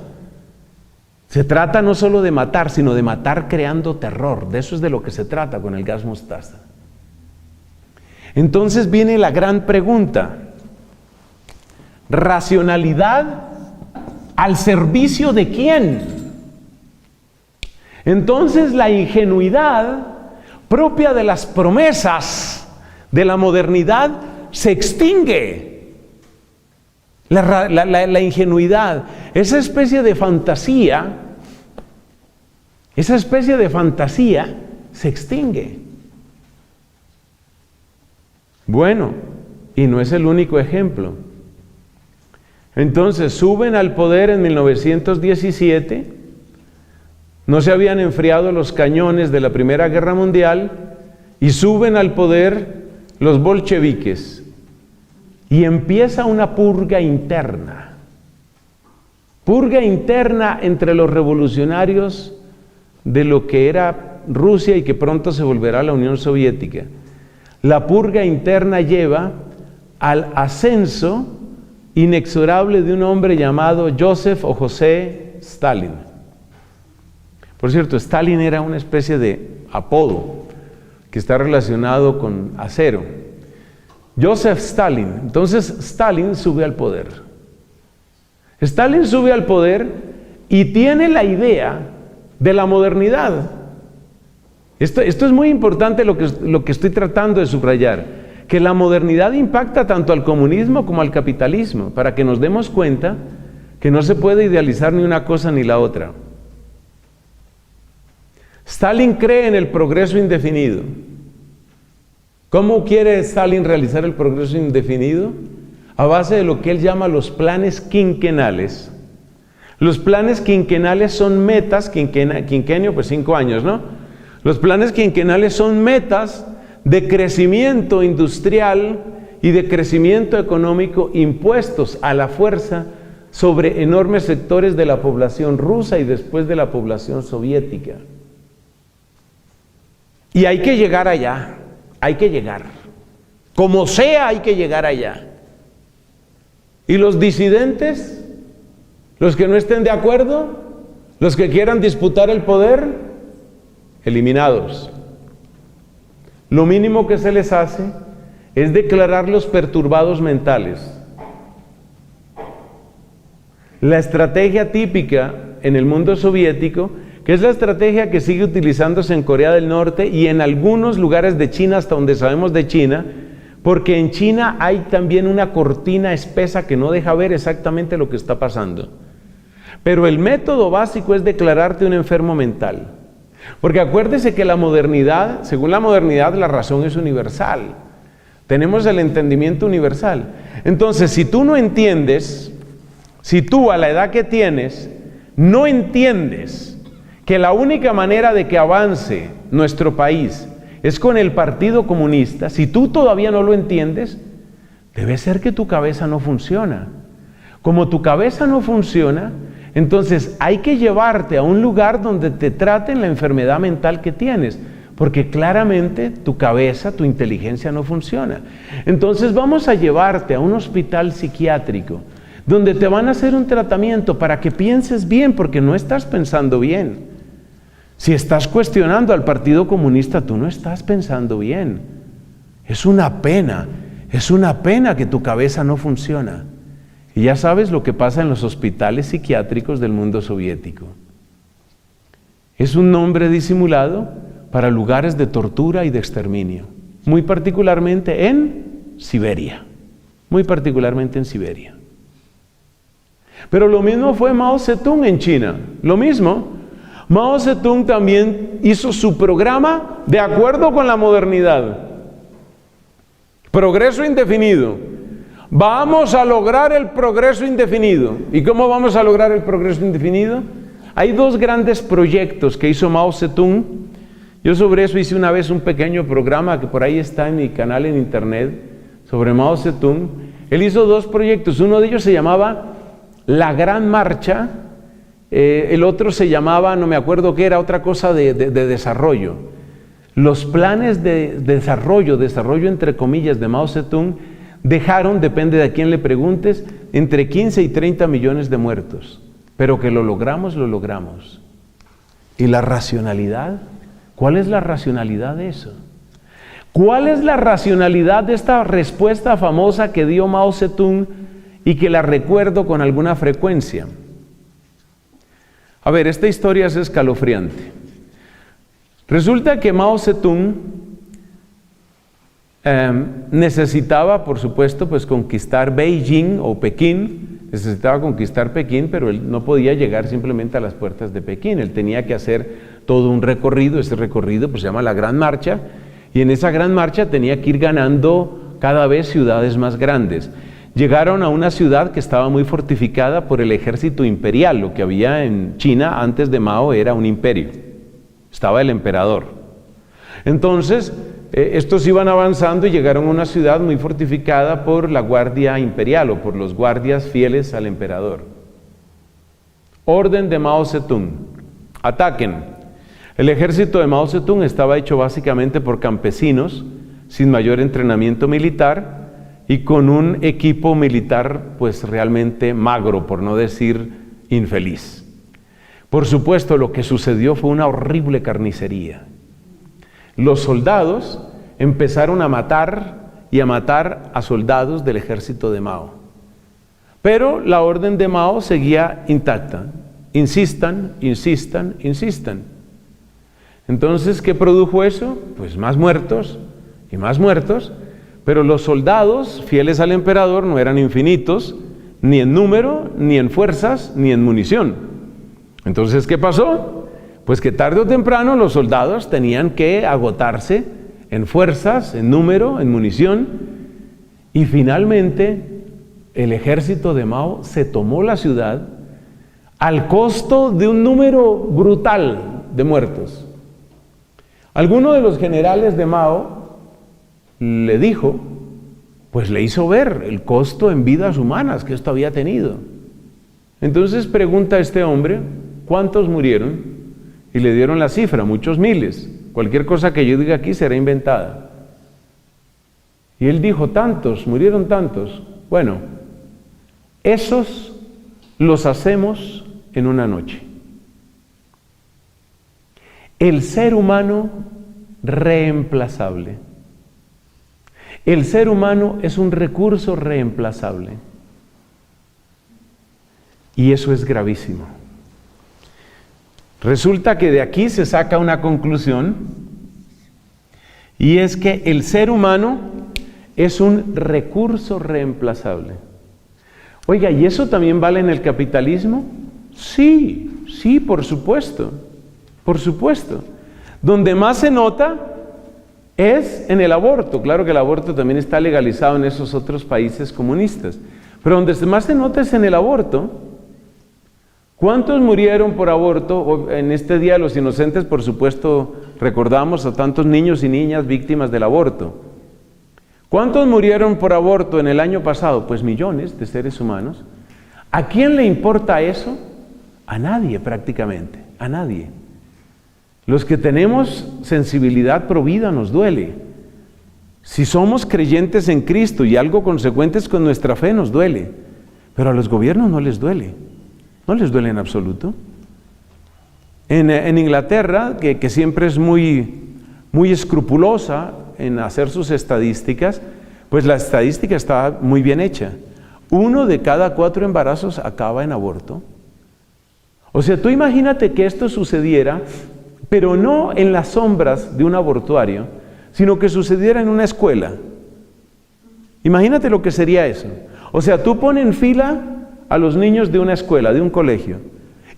Se trata no solo de matar, sino de matar creando terror. De eso es de lo que se trata con el gas mostaza. Entonces viene la gran pregunta. ¿Racionalidad al servicio de quién? Entonces la ingenuidad propia de las promesas de la modernidad se extingue. La ingenuidad, esa especie de fantasía se extingue. Bueno, y no es el único ejemplo. Entonces suben al poder en 1917, no se habían enfriado los cañones de la Primera Guerra Mundial, y suben al poder los bolcheviques, y empieza una purga interna entre los revolucionarios de lo que era Rusia y que pronto se volverá la Unión Soviética. La purga interna lleva al ascenso inexorable de un hombre llamado Joseph o José Stalin. Por cierto, Stalin era una especie de apodo que está relacionado con acero. Joseph Stalin. Entonces Stalin sube al poder. Stalin sube al poder y tiene la idea de la modernidad. Esto es muy importante lo que estoy tratando de subrayar, que la modernidad impacta tanto al comunismo como al capitalismo, para que nos demos cuenta que no se puede idealizar ni una cosa ni la otra. Stalin cree en el progreso indefinido. ¿Cómo quiere Stalin realizar el progreso indefinido? A base de lo que él llama los planes quinquenales. Los planes quinquenales son metas, quinquenio pues 5 años, ¿no? Los planes quinquenales son metas de crecimiento industrial y de crecimiento económico impuestos a la fuerza sobre enormes sectores de la población rusa y después de la población soviética. Y hay que llegar allá, hay que llegar. Como sea, hay que llegar allá. ¿Y los disidentes? ¿Los que no estén de acuerdo? ¿Los que quieran disputar el poder? Eliminados. Lo mínimo que se les hace es declararlos perturbados mentales. La estrategia típica en el mundo soviético, que es la estrategia que sigue utilizándose en Corea del Norte y en algunos lugares de China, hasta donde sabemos de China, porque en China hay también una cortina espesa que no deja ver exactamente lo que está pasando. Pero el método básico es declararte un enfermo mental. Porque acuérdese que la modernidad, según la modernidad, la razón es universal. Tenemos el entendimiento universal. Entonces, si tú no entiendes, si tú a la edad que tienes, no entiendes que la única manera de que avance nuestro país es con el Partido Comunista, si tú todavía no lo entiendes, debe ser que tu cabeza no funciona. Como tu cabeza no funciona, entonces hay que llevarte a un lugar donde te traten la enfermedad mental que tienes, porque claramente tu cabeza, tu inteligencia no funciona. Entonces vamos a llevarte a un hospital psiquiátrico, donde te van a hacer un tratamiento para que pienses bien, porque no estás pensando bien. Si estás cuestionando al Partido Comunista, tú no estás pensando bien. Es una pena que tu cabeza no funciona. Y ya sabes lo que pasa en los hospitales psiquiátricos del mundo soviético. Es un nombre disimulado para lugares de tortura y de exterminio, muy particularmente en Siberia, Pero lo mismo fue Mao Zedong en China, lo mismo. Mao Zedong también hizo su programa de acuerdo con la modernidad. Progreso indefinido. Vamos a lograr el progreso indefinido. ¿Y cómo vamos a lograr el progreso indefinido? Hay 2 grandes proyectos que hizo Mao Zedong. Yo sobre eso hice una vez un pequeño programa que por ahí está en mi canal en internet sobre Mao Zedong. Él hizo 2 proyectos. Uno de ellos se llamaba La Gran Marcha. El otro se llamaba, no me acuerdo qué era, otra cosa de desarrollo. Los planes de desarrollo entre comillas, de Mao Zedong dejaron, depende de a quién le preguntes, entre 15 y 30 millones de muertos. pero que lo logramos, lo logramos. ¿Y la racionalidad? ¿Cuál es la racionalidad de eso? ¿Cuál es la racionalidad de esta respuesta famosa que dio Mao Zedong y que la recuerdo con alguna frecuencia? A ver, esta historia es escalofriante. Resulta que Mao Zedong necesitaba, por supuesto, pues conquistar Beijing o Pekín. Necesitaba conquistar Pekín, pero él no podía llegar simplemente a las puertas de Pekín. Él tenía que hacer todo un recorrido. Ese recorrido pues se llama la Gran Marcha, y en esa Gran Marcha tenía que ir ganando cada vez ciudades más grandes. Llegaron a una ciudad que estaba muy fortificada por el ejército imperial. Lo que había en China antes de Mao era un imperio. Estaba el emperador. Entonces, estos iban avanzando y llegaron a una ciudad muy fortificada por la guardia imperial o por los guardias fieles al emperador. Orden de Mao Zedong: ataquen. El ejército de Mao Zedong estaba hecho básicamente por campesinos sin mayor entrenamiento militar y con un equipo militar pues realmente magro, por no decir infeliz. Por supuesto, lo que sucedió fue una horrible carnicería. Los soldados empezaron a matar a soldados del ejército de Mao. Pero la orden de Mao seguía intacta. Insistan, insistan, insistan. Entonces, ¿qué produjo eso? Pues más muertos y más muertos, pero los soldados fieles al emperador no eran infinitos, ni en número, ni en fuerzas, ni en munición. Entonces, ¿qué pasó? Pues que tarde o temprano los soldados tenían que agotarse en fuerzas, en número, en munición, y finalmente el ejército de Mao se tomó la ciudad al costo de un número brutal de muertos. Alguno de los generales de Mao le dijo, pues le hizo ver el costo en vidas humanas que esto había tenido. Entonces pregunta a este hombre, ¿cuántos murieron? Y le dieron la cifra, muchos miles. Cualquier cosa que yo diga aquí será inventada. Y él dijo, tantos, murieron tantos. Bueno, esos los hacemos en una noche. El ser humano reemplazable. El ser humano es un recurso reemplazable. Y eso es gravísimo. Resulta que de aquí se saca una conclusión, y es que el ser humano es un recurso reemplazable. Oiga, ¿y eso también vale en el capitalismo? Sí, sí, por supuesto. Por supuesto. Donde más se nota es en el aborto. Claro que el aborto también está legalizado en esos otros países comunistas. Pero donde más se nota es en el aborto. ¿Cuántos murieron por aborto? En este Día de los Inocentes, por supuesto, recordamos a tantos niños y niñas víctimas del aborto. ¿Cuántos murieron por aborto en el año pasado? Pues millones de seres humanos. ¿A quién le importa eso? A nadie prácticamente, a nadie. Los que tenemos sensibilidad pro vida nos duele. Si somos creyentes en Cristo y algo consecuentes con nuestra fe nos duele, pero a los gobiernos no les duele, no les duele en absoluto. En Inglaterra, que siempre es muy escrupulosa en hacer sus estadísticas, pues la estadística está muy bien hecha. 1 de cada 4 embarazos acaba en aborto. O sea, tú imagínate que esto sucediera, pero no en las sombras de un abortuario, sino que sucediera en una escuela. Imagínate lo que sería eso. O sea, tú pones en fila a los niños de una escuela, de un colegio,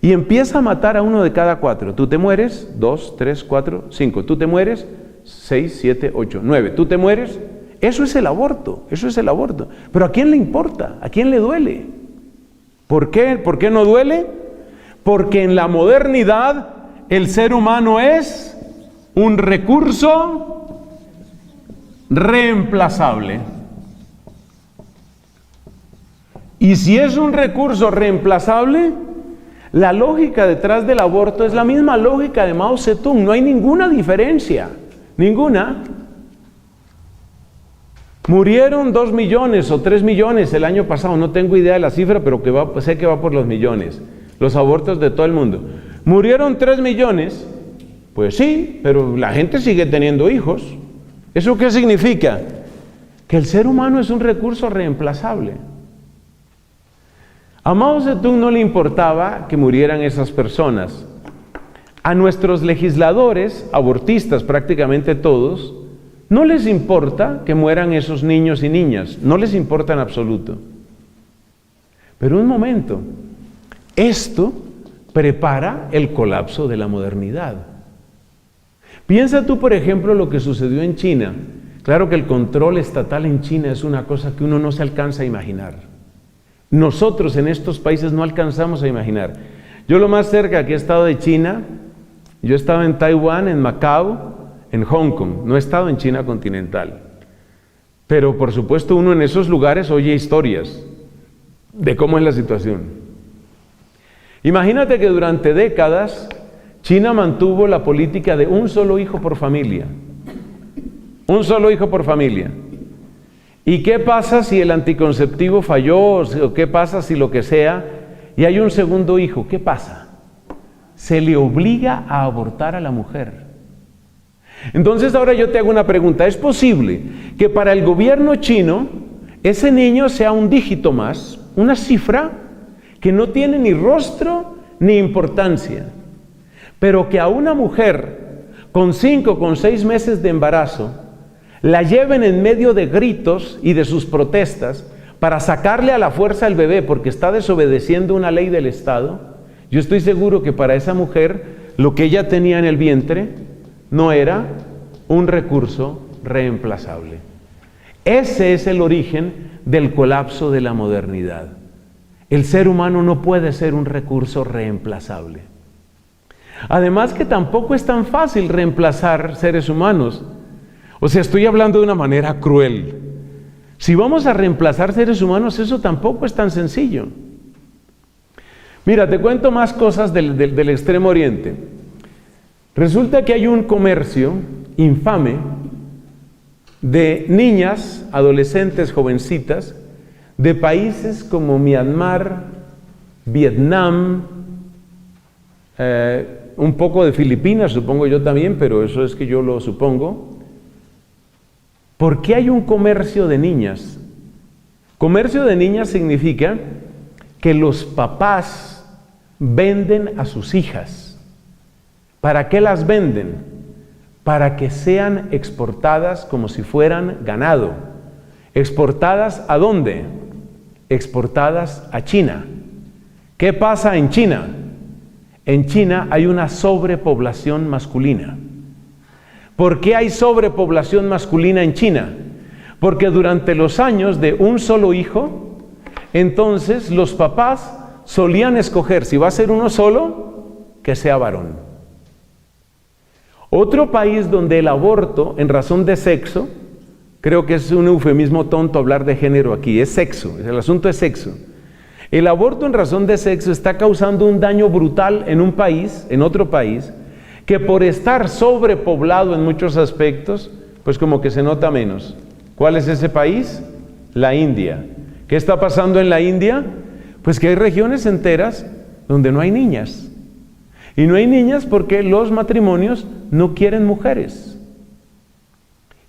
y empieza a matar a 1 de cada 4. Tú te mueres, 2, 3, 4, 5. Tú te mueres, 6, 7, 8, 9. Tú te mueres. Eso es el aborto, eso es el aborto. Pero ¿a quién le importa? ¿A quién le duele? ¿Por qué? ¿Por qué no duele? Porque en la modernidad el ser humano es un recurso reemplazable. Y si es un recurso reemplazable, la lógica detrás del aborto es la misma lógica de Mao Zedong. No hay ninguna diferencia, ninguna. Murieron 2 millones o 3 millones el año pasado, no tengo idea de la cifra, pero sé que va por los millones. los abortos de todo el mundo. ¿Murieron 3 millones? Pues sí, pero la gente sigue teniendo hijos. ¿Eso qué significa? Que el ser humano es un recurso reemplazable. A Mao Zedong no le importaba que murieran esas personas. A nuestros legisladores, abortistas prácticamente todos, no les importa que mueran esos niños y niñas, no les importa en absoluto. Pero un momento, esto prepara el colapso de la modernidad. Piensa tú, por ejemplo, lo que sucedió en China. Claro que el control estatal en China es una cosa que uno no se alcanza a imaginar. Nosotros en estos países no alcanzamos a imaginar. Yo lo más cerca que he estado de China, yo he estado en Taiwán, en Macao, en Hong Kong, no he estado en China continental. Pero por supuesto uno en esos lugares oye historias de cómo es la situación. Imagínate que durante décadas China mantuvo la política de un solo hijo por familia. Un solo hijo por familia. ¿Y qué pasa si el anticonceptivo falló o qué pasa si lo que sea y hay un segundo hijo? ¿Qué pasa? Se le obliga a abortar a la mujer. Entonces ahora yo te hago una pregunta. ¿Es posible que para el gobierno chino ese niño sea un dígito más, una cifra que no tiene ni rostro ni importancia, pero que a una mujer con 5, con 6 meses de embarazo la lleven en medio de gritos y de sus protestas para sacarle a la fuerza al bebé porque está desobedeciendo una ley del Estado? Yo estoy seguro que para esa mujer lo que ella tenía en el vientre no era un recurso reemplazable. Ese es el origen del colapso de la modernidad. El ser humano no puede ser un recurso reemplazable. Además que tampoco es tan fácil reemplazar seres humanos. O sea, estoy hablando de una manera cruel. Si vamos a reemplazar seres humanos, eso tampoco es tan sencillo. Mira, te cuento más cosas del Extremo Oriente. Resulta que hay un comercio infame de niñas, adolescentes, jovencitas, de países como Myanmar, Vietnam, un poco de Filipinas, supongo yo también, pero eso es que yo lo supongo. ¿Por qué hay un comercio de niñas? Comercio de niñas significa que los papás venden a sus hijas. ¿Para qué las venden? Para que sean exportadas como si fueran ganado. ¿Exportadas a dónde? Exportadas a China. ¿Qué pasa en China? En China hay una sobrepoblación masculina. ¿Por qué hay sobrepoblación masculina en China? Porque durante los años de un solo hijo, entonces los papás solían escoger, si va a ser uno solo, que sea varón. Otro país donde el aborto en razón de sexo, creo que es un eufemismo tonto hablar de género aquí, es sexo, el asunto es sexo. El aborto en razón de sexo está causando un daño brutal en un país, en otro país, que por estar sobrepoblado en muchos aspectos, pues como que se nota menos. ¿Cuál es ese país? La India. ¿Qué está pasando en la India? Pues que hay regiones enteras donde no hay niñas. Y no hay niñas porque los matrimonios no quieren mujeres.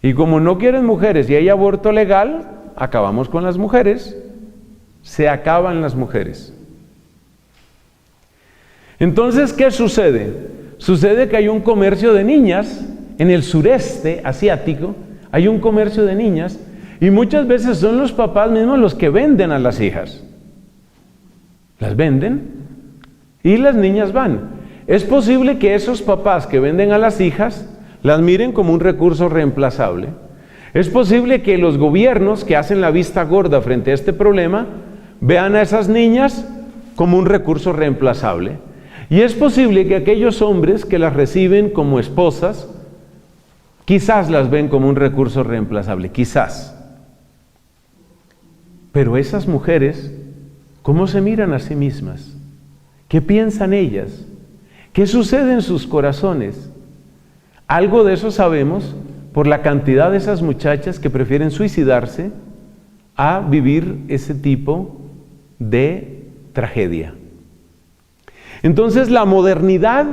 Y como no quieren mujeres y hay aborto legal, acabamos con las mujeres. Se acaban las mujeres. Entonces, ¿qué sucede? Sucede que hay un comercio de niñas en el sureste asiático, hay un comercio de niñas y muchas veces son los papás mismos los que venden a las hijas. Las venden y las niñas van. Es posible que esos papás que venden a las hijas las miren como un recurso reemplazable. Es posible que los gobiernos que hacen la vista gorda frente a este problema vean a esas niñas como un recurso reemplazable. Y es posible que aquellos hombres que las reciben como esposas, quizás las ven como un recurso reemplazable, quizás. Pero esas mujeres, ¿cómo se miran a sí mismas? ¿Qué piensan ellas? ¿Qué sucede en sus corazones? Algo de eso sabemos por la cantidad de esas muchachas que prefieren suicidarse a vivir ese tipo de tragedia. Entonces la modernidad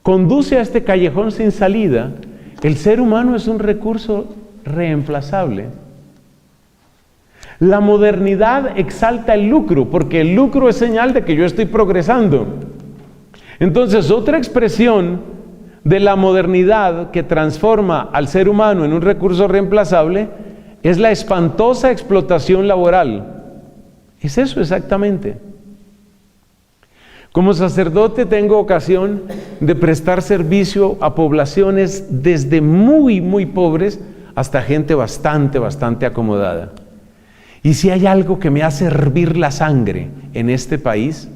conduce a este callejón sin salida. El ser humano es un recurso reemplazable. La modernidad exalta el lucro, porque el lucro es señal de que yo estoy progresando. Entonces, otra expresión de la modernidad que transforma al ser humano en un recurso reemplazable es la espantosa explotación laboral. Es eso exactamente. Como sacerdote tengo ocasión de prestar servicio a poblaciones desde muy, muy pobres hasta gente bastante acomodada. Y si hay algo que me hace hervir la sangre en este país,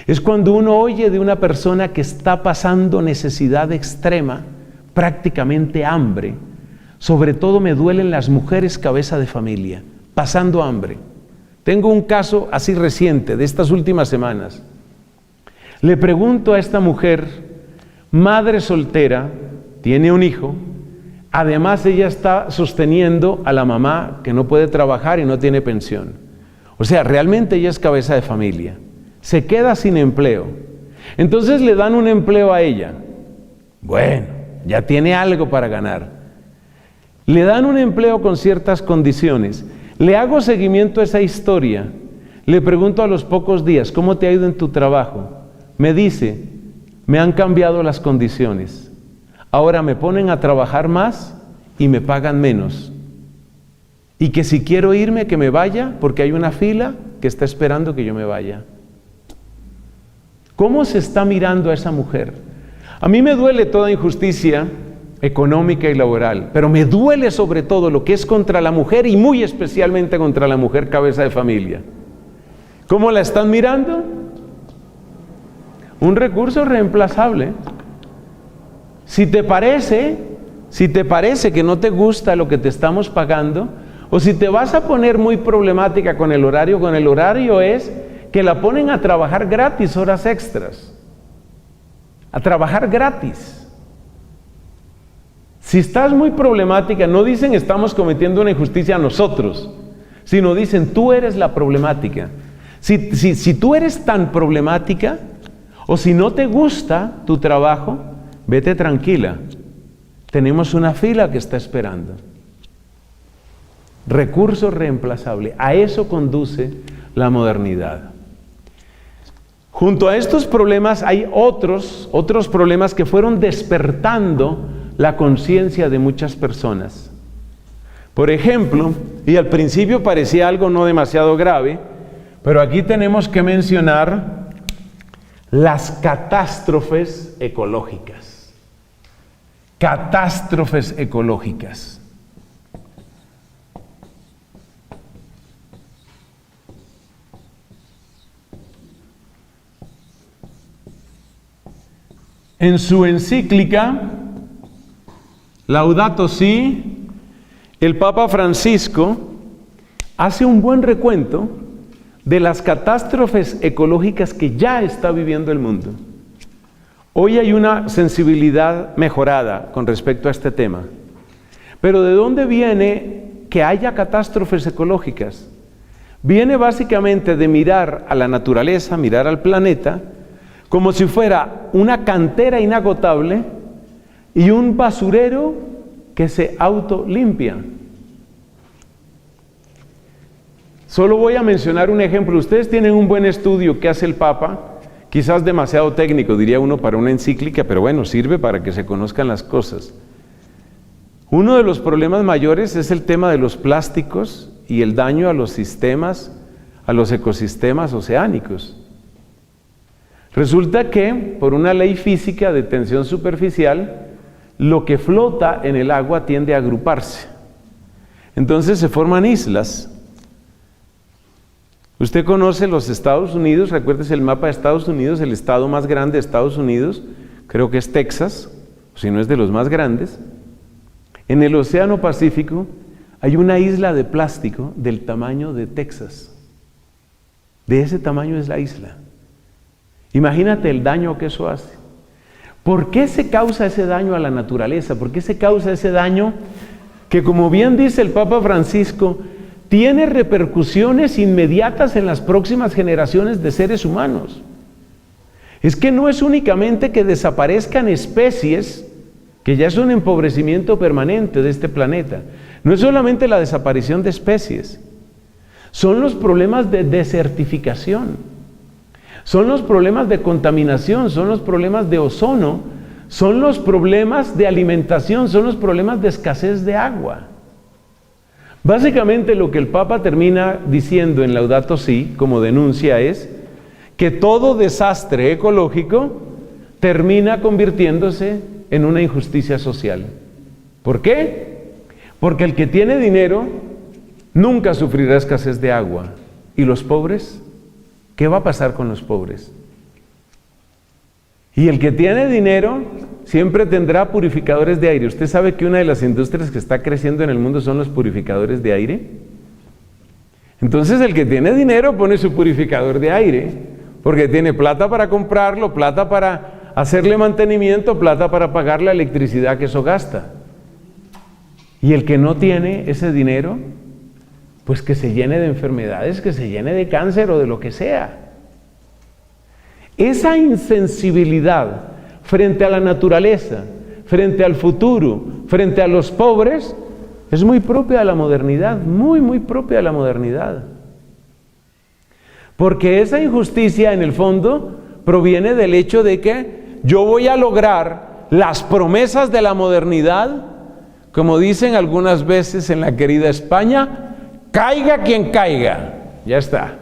es cuando uno oye de una persona que está pasando necesidad extrema, prácticamente hambre. Sobre todo me duelen las mujeres cabeza de familia, pasando hambre. Tengo un caso así reciente, de estas últimas semanas. Le pregunto a esta mujer, madre soltera, tiene un hijo, además ella está sosteniendo a la mamá que no puede trabajar y no tiene pensión. O sea, realmente ella es cabeza de familia. Se queda sin empleo. Entonces le dan un empleo a ella. Bueno, ya tiene algo para ganar. Le dan un empleo con ciertas condiciones. Le hago seguimiento a esa historia. Le pregunto a los pocos días, ¿cómo te ha ido en tu trabajo? Me dice, me han cambiado las condiciones. Ahora me ponen a trabajar más y me pagan menos. Y que si quiero irme, que me vaya, porque hay una fila que está esperando que yo me vaya. ¿Cómo se está mirando a esa mujer? A mí me duele toda injusticia económica y laboral, pero me duele sobre todo lo que es contra la mujer y muy especialmente contra la mujer cabeza de familia. ¿Cómo la están mirando? Un recurso reemplazable. Si te parece que no te gusta lo que te estamos pagando, o si te vas a poner muy problemática con el horario es que la ponen a trabajar gratis, horas extras. A trabajar gratis. Si estás muy problemática, no dicen estamos cometiendo una injusticia a nosotros, sino dicen tú eres la problemática. Si tú eres tan problemática, o si no te gusta tu trabajo, vete tranquila. Tenemos una fila que está esperando. Recurso reemplazable. A eso conduce la modernidad. Junto a estos problemas hay otros problemas que fueron despertando la conciencia de muchas personas. Por ejemplo, y al principio parecía algo no demasiado grave, pero aquí tenemos que mencionar las catástrofes ecológicas. Catástrofes ecológicas. En su encíclica Laudato Si, el Papa Francisco hace un buen recuento de las catástrofes ecológicas que ya está viviendo el mundo. Hoy hay una sensibilidad mejorada con respecto a este tema. Pero ¿de dónde viene que haya catástrofes ecológicas? Viene básicamente de mirar a la naturaleza, mirar al planeta, como si fuera una cantera inagotable y un basurero que se autolimpia. Solo voy a mencionar un ejemplo. Ustedes tienen un buen estudio que hace el Papa, quizás demasiado técnico, diría uno, para una encíclica, pero bueno, sirve para que se conozcan las cosas. Uno de los problemas mayores es el tema de los plásticos y el daño a los sistemas, a los ecosistemas oceánicos. Resulta que, por una ley física de tensión superficial, lo que flota en el agua tiende a agruparse. Entonces se forman islas. Usted conoce los Estados Unidos, recuérdese el mapa de Estados Unidos, el estado más grande de Estados Unidos, creo que es Texas, si no es de los más grandes. En el Océano Pacífico hay una isla de plástico del tamaño de Texas. De ese tamaño es la isla. Imagínate el daño que eso hace. ¿Por qué se causa ese daño a la naturaleza? ¿Por qué se causa ese daño que, como bien dice el Papa Francisco, tiene repercusiones inmediatas en las próximas generaciones de seres humanos? Es que no es únicamente que desaparezcan especies, que ya es un empobrecimiento permanente de este planeta. No es solamente la desaparición de especies, son los problemas de desertificación, son los problemas de contaminación, son los problemas de ozono, son los problemas de alimentación, son los problemas de escasez de agua. Básicamente lo que el Papa termina diciendo en Laudato Si, como denuncia, es que todo desastre ecológico termina convirtiéndose en una injusticia social. ¿Por qué? Porque el que tiene dinero nunca sufrirá escasez de agua. ¿Y los pobres? ¿Qué va a pasar con los pobres? Y el que tiene dinero siempre tendrá purificadores de aire. ¿Usted sabe que una de las industrias que está creciendo en el mundo son los purificadores de aire? Entonces el que tiene dinero pone su purificador de aire, porque tiene plata para comprarlo, plata para hacerle mantenimiento, plata para pagar la electricidad que eso gasta. Y el que no tiene ese dinero, pues que se llene de enfermedades, que se llene de cáncer o de lo que sea. Esa insensibilidad frente a la naturaleza, frente al futuro, frente a los pobres, es muy propia de la modernidad, muy propia de la modernidad. Porque esa injusticia, en el fondo, proviene del hecho de que yo voy a lograr las promesas de la modernidad, como dicen algunas veces en la querida España, caiga quien caiga, ya está.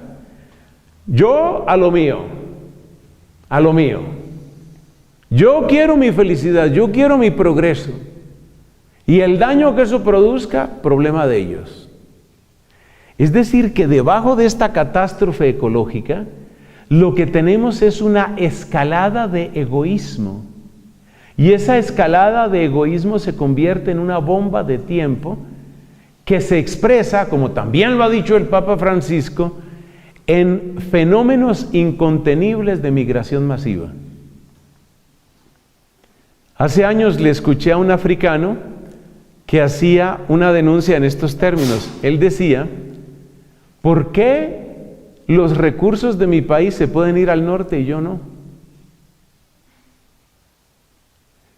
Yo a lo mío, a lo mío. Yo quiero mi felicidad, yo quiero mi progreso. Y el daño que eso produzca, problema de ellos. Es decir, que debajo de esta catástrofe ecológica, lo que tenemos es una escalada de egoísmo. Y esa escalada de egoísmo se convierte en una bomba de tiempo que se expresa, como también lo ha dicho el Papa Francisco, en fenómenos incontenibles de migración masiva. Hace años le escuché a un africano que hacía una denuncia en estos términos. Él decía, ¿por qué los recursos de mi país se pueden ir al norte y yo no?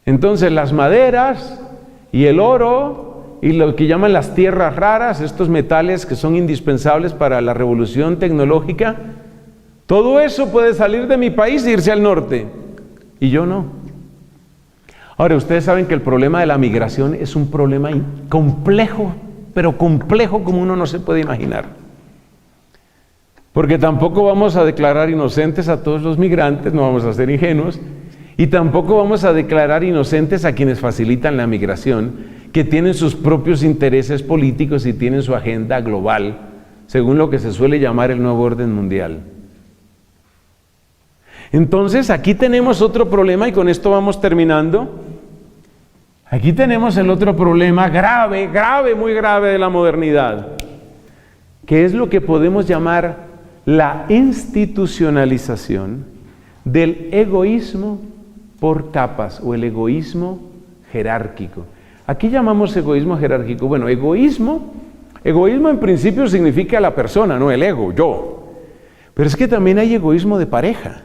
Entonces las maderas y el oro y lo que llaman las tierras raras, estos metales que son indispensables para la revolución tecnológica, todo eso puede salir de mi país e irse al norte, y yo no. Ahora, ustedes saben que el problema de la migración es un problema complejo, pero complejo como uno no se puede imaginar. Porque tampoco vamos a declarar inocentes a todos los migrantes, no vamos a ser ingenuos, y tampoco vamos a declarar inocentes a quienes facilitan la migración, que tienen sus propios intereses políticos y tienen su agenda global, según lo que se suele llamar el nuevo orden mundial. Entonces, aquí tenemos otro problema, y con esto vamos terminando. Aquí tenemos el otro problema grave, muy grave de la modernidad, que es lo que podemos llamar la institucionalización del egoísmo por capas, o el egoísmo jerárquico. Aquí llamamos egoísmo jerárquico. Bueno, egoísmo en principio significa la persona, no el ego, yo. Pero es que también hay egoísmo de pareja,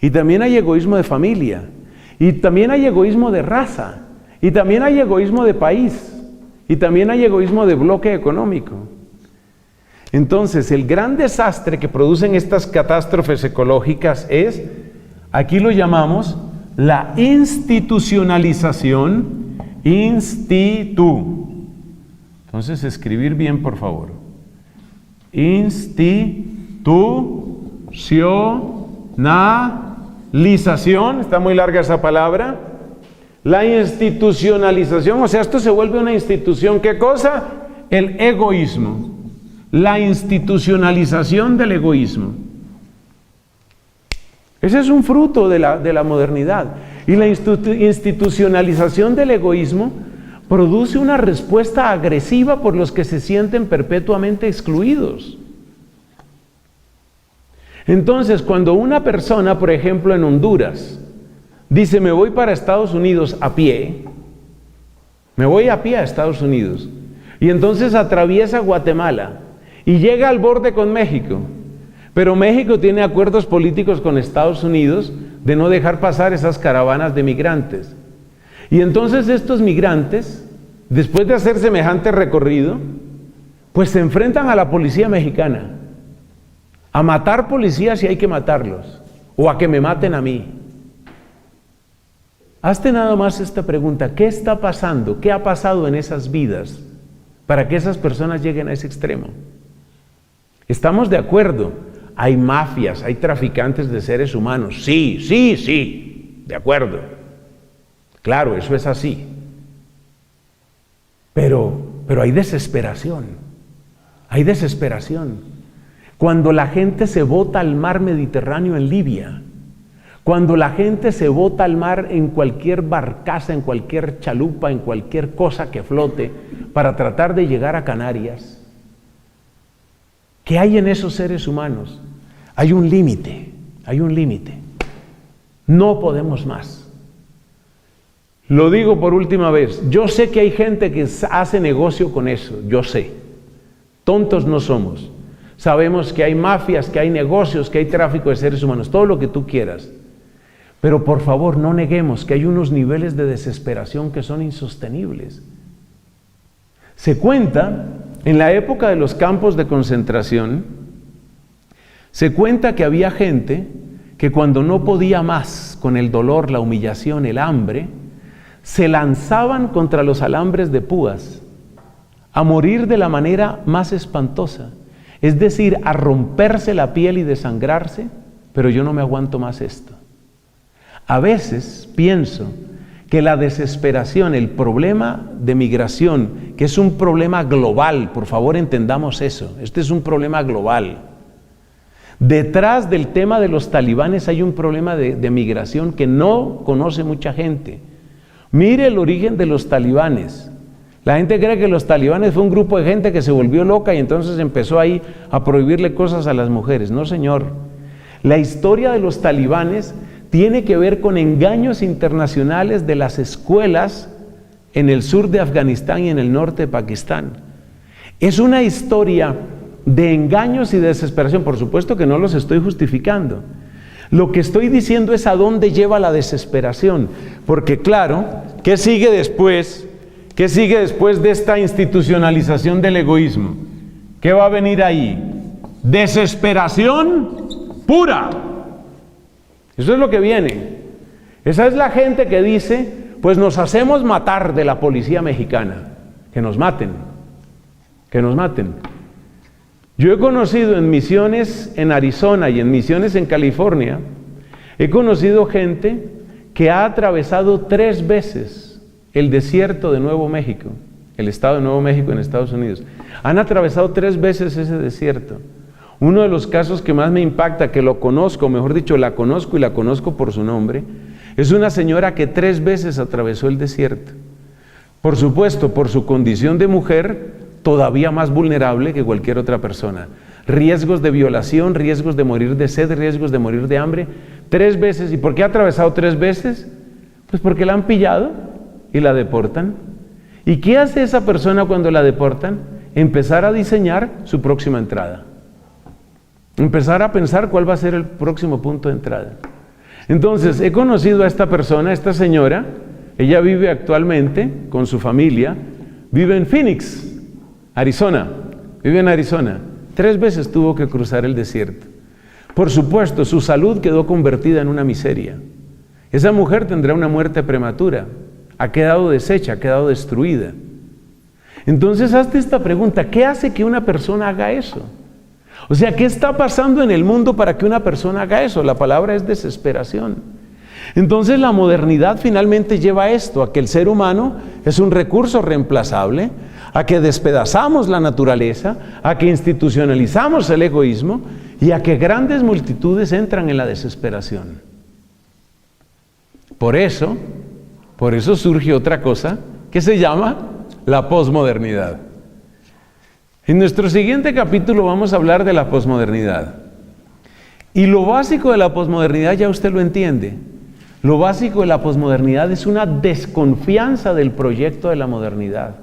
y también hay egoísmo de familia, y también hay egoísmo de raza, y también hay egoísmo de país, y también hay egoísmo de bloque económico. Entonces, el gran desastre que producen estas catástrofes ecológicas es, aquí lo llamamos, la institucionalización, Entonces, escribir bien, por favor. Institucionalización, está muy larga esa palabra. La institucionalización, o sea, esto se vuelve una institución. ¿Qué cosa? El egoísmo. La institucionalización del egoísmo. Ese es un fruto de la modernidad. Y la institucionalización del egoísmo produce una respuesta agresiva por los que se sienten perpetuamente excluidos. Entonces, cuando una persona, por ejemplo en Honduras, dice, me voy para Estados Unidos a pie, me voy a pie a Estados Unidos, y entonces atraviesa Guatemala y llega al borde con México, pero México tiene acuerdos políticos con Estados Unidos de no dejar pasar esas caravanas de migrantes. Y entonces estos migrantes, después de hacer semejante recorrido, pues se enfrentan a la policía mexicana, a matar policías si hay que matarlos, o a que me maten a mí. Hazte nada más esta pregunta: ¿qué está pasando? ¿Qué ha pasado en esas vidas para que esas personas lleguen a ese extremo? Estamos de acuerdo, hay mafias, hay traficantes de seres humanos, sí, de acuerdo. Claro, eso es así. Pero hay desesperación, hay desesperación. Cuando la gente se bota al mar Mediterráneo en Libia, cuando la gente se bota al mar en cualquier barcaza, en cualquier chalupa, en cualquier cosa que flote, para tratar de llegar a Canarias, ¿qué hay en esos seres humanos? Hay un límite, hay un límite. No podemos más. Lo digo por última vez, yo sé que hay gente que hace negocio con eso, yo sé. Tontos no somos. Sabemos que hay mafias, que hay negocios, que hay tráfico de seres humanos, todo lo que tú quieras. Pero por favor, no neguemos que hay unos niveles de desesperación que son insostenibles. Se cuenta, en la época de los campos de concentración, se cuenta que había gente que cuando no podía más con el dolor, la humillación, el hambre, se lanzaban contra los alambres de púas, a morir de la manera más espantosa, es decir, a romperse la piel y desangrarse, pero yo no me aguanto más esto. A veces pienso que la desesperación, el problema de migración, que es un problema global, por favor entendamos eso, este es un problema global. Detrás del tema de los talibanes hay un problema de migración que no conoce mucha gente. Mire el origen de los talibanes. La gente cree que los talibanes fue un grupo de gente que se volvió loca y entonces empezó ahí a prohibirle cosas a las mujeres. No, señor. La historia de los talibanes tiene que ver con engaños internacionales de las escuelas en el sur de Afganistán y en el norte de Pakistán. Es una historia de engaños y de desesperación. Por supuesto que no los estoy justificando. Lo que estoy diciendo es a dónde lleva la desesperación. Porque claro, ¿qué sigue después? ¿Qué sigue después de esta institucionalización del egoísmo? ¿Qué va a venir ahí? Desesperación pura. Eso es lo que viene. Esa es la gente que dice, pues nos hacemos matar de la policía mexicana. Que nos maten. Que nos maten. Yo he conocido en misiones en Arizona y en misiones en California, he conocido gente que ha atravesado 3 veces el desierto de Nuevo México, el estado de Nuevo México en Estados Unidos. Han atravesado 3 veces ese desierto. Uno de los casos que más me impacta, que lo conozco, mejor dicho, la conozco y la conozco por su nombre, es una señora que 3 veces atravesó el desierto. Por supuesto, por su condición de mujer, todavía más vulnerable que cualquier otra persona. Riesgos de violación, riesgos de morir de sed, riesgos de morir de hambre. 3 veces. ¿Y por qué ha atravesado 3 veces? Pues porque la han pillado y la deportan. ¿Y qué hace esa persona cuando la deportan? Empezar a diseñar su próxima entrada. Empezar a pensar cuál va a ser el próximo punto de entrada. Entonces, he conocido a esta persona, esta señora, ella vive actualmente con su familia, vive en Phoenix, Arizona, vive en Arizona. 3 veces tuvo que cruzar el desierto. Por supuesto, su salud quedó convertida en una miseria. Esa mujer tendrá una muerte prematura. Ha quedado deshecha, ha quedado destruida. Entonces, hazte esta pregunta: ¿qué hace que una persona haga eso? O sea, ¿qué está pasando en el mundo para que una persona haga eso? La palabra es desesperación. Entonces, la modernidad finalmente lleva a esto, a que el ser humano es un recurso reemplazable, a que despedazamos la naturaleza, a que institucionalizamos el egoísmo y a que grandes multitudes entran en la desesperación. Por eso surge otra cosa que se llama la posmodernidad. En nuestro siguiente capítulo vamos a hablar de la posmodernidad. Y lo básico de la posmodernidad ya usted lo entiende. Lo básico de la posmodernidad es una desconfianza del proyecto de la modernidad.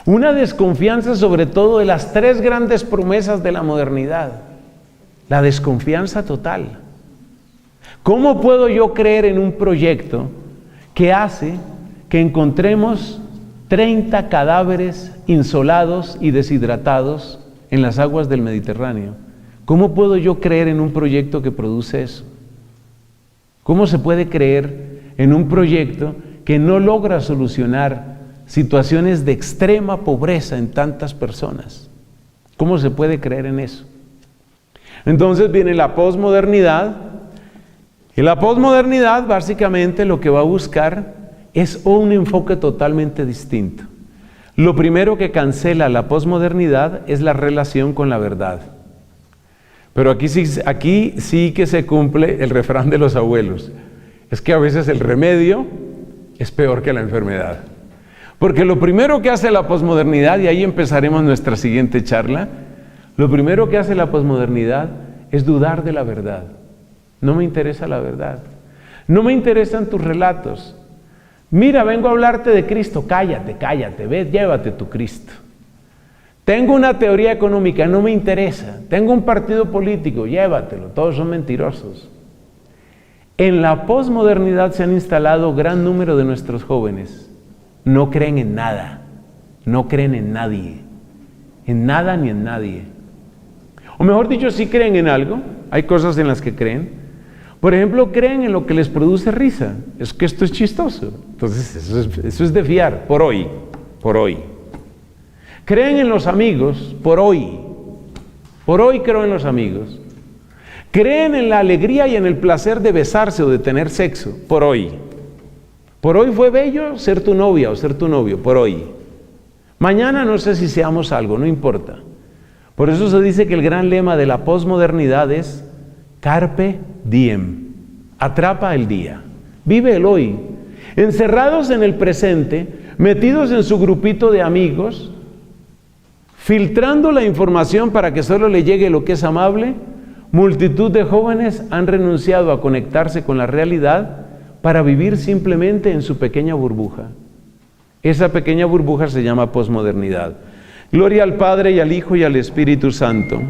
Una desconfianza sobre todo de las 3 grandes promesas de la modernidad. La desconfianza total. ¿Cómo puedo yo creer en un proyecto que hace que encontremos 30 cadáveres insolados y deshidratados en las aguas del Mediterráneo? ¿Cómo puedo yo creer en un proyecto que produce eso? ¿Cómo se puede creer en un proyecto que no logra solucionar situaciones de extrema pobreza en tantas personas? ¿Cómo se puede creer en eso? Entonces viene la posmodernidad, y la posmodernidad básicamente lo que va a buscar es un enfoque totalmente distinto. Lo primero que cancela la posmodernidad es la relación con la verdad. Pero aquí sí que se cumple el refrán de los abuelos. Es que a veces el remedio es peor que la enfermedad. Porque lo primero que hace la posmodernidad, y ahí empezaremos nuestra siguiente charla, lo primero que hace la posmodernidad es dudar de la verdad. No me interesa la verdad. No me interesan tus relatos. Mira, vengo a hablarte de Cristo. Cállate, ve, llévate tu Cristo. Tengo una teoría económica, no me interesa. Tengo un partido político, llévatelo. Todos son mentirosos. En la posmodernidad se han instalado gran número de nuestros jóvenes. No creen en nada, no creen en nadie, en nada ni en nadie. O mejor dicho, sí creen en algo, hay cosas en las que creen. Por ejemplo, creen en lo que les produce risa. Es que esto es chistoso. Entonces, eso es de fiar, por hoy. Creen en los amigos, por hoy. Por hoy creo en los amigos. Creen en la alegría y en el placer de besarse o de tener sexo, por hoy. Por hoy fue bello ser tu novia o ser tu novio, por hoy. Mañana no sé si seamos algo, no importa. Por eso se dice que el gran lema de la posmodernidad es Carpe diem, atrapa el día, vive el hoy. Encerrados en el presente, metidos en su grupito de amigos, filtrando la información para que solo le llegue lo que es amable, multitud de jóvenes han renunciado a conectarse con la realidad para vivir simplemente en su pequeña burbuja. Esa pequeña burbuja se llama posmodernidad. Gloria al Padre y al Hijo y al Espíritu Santo.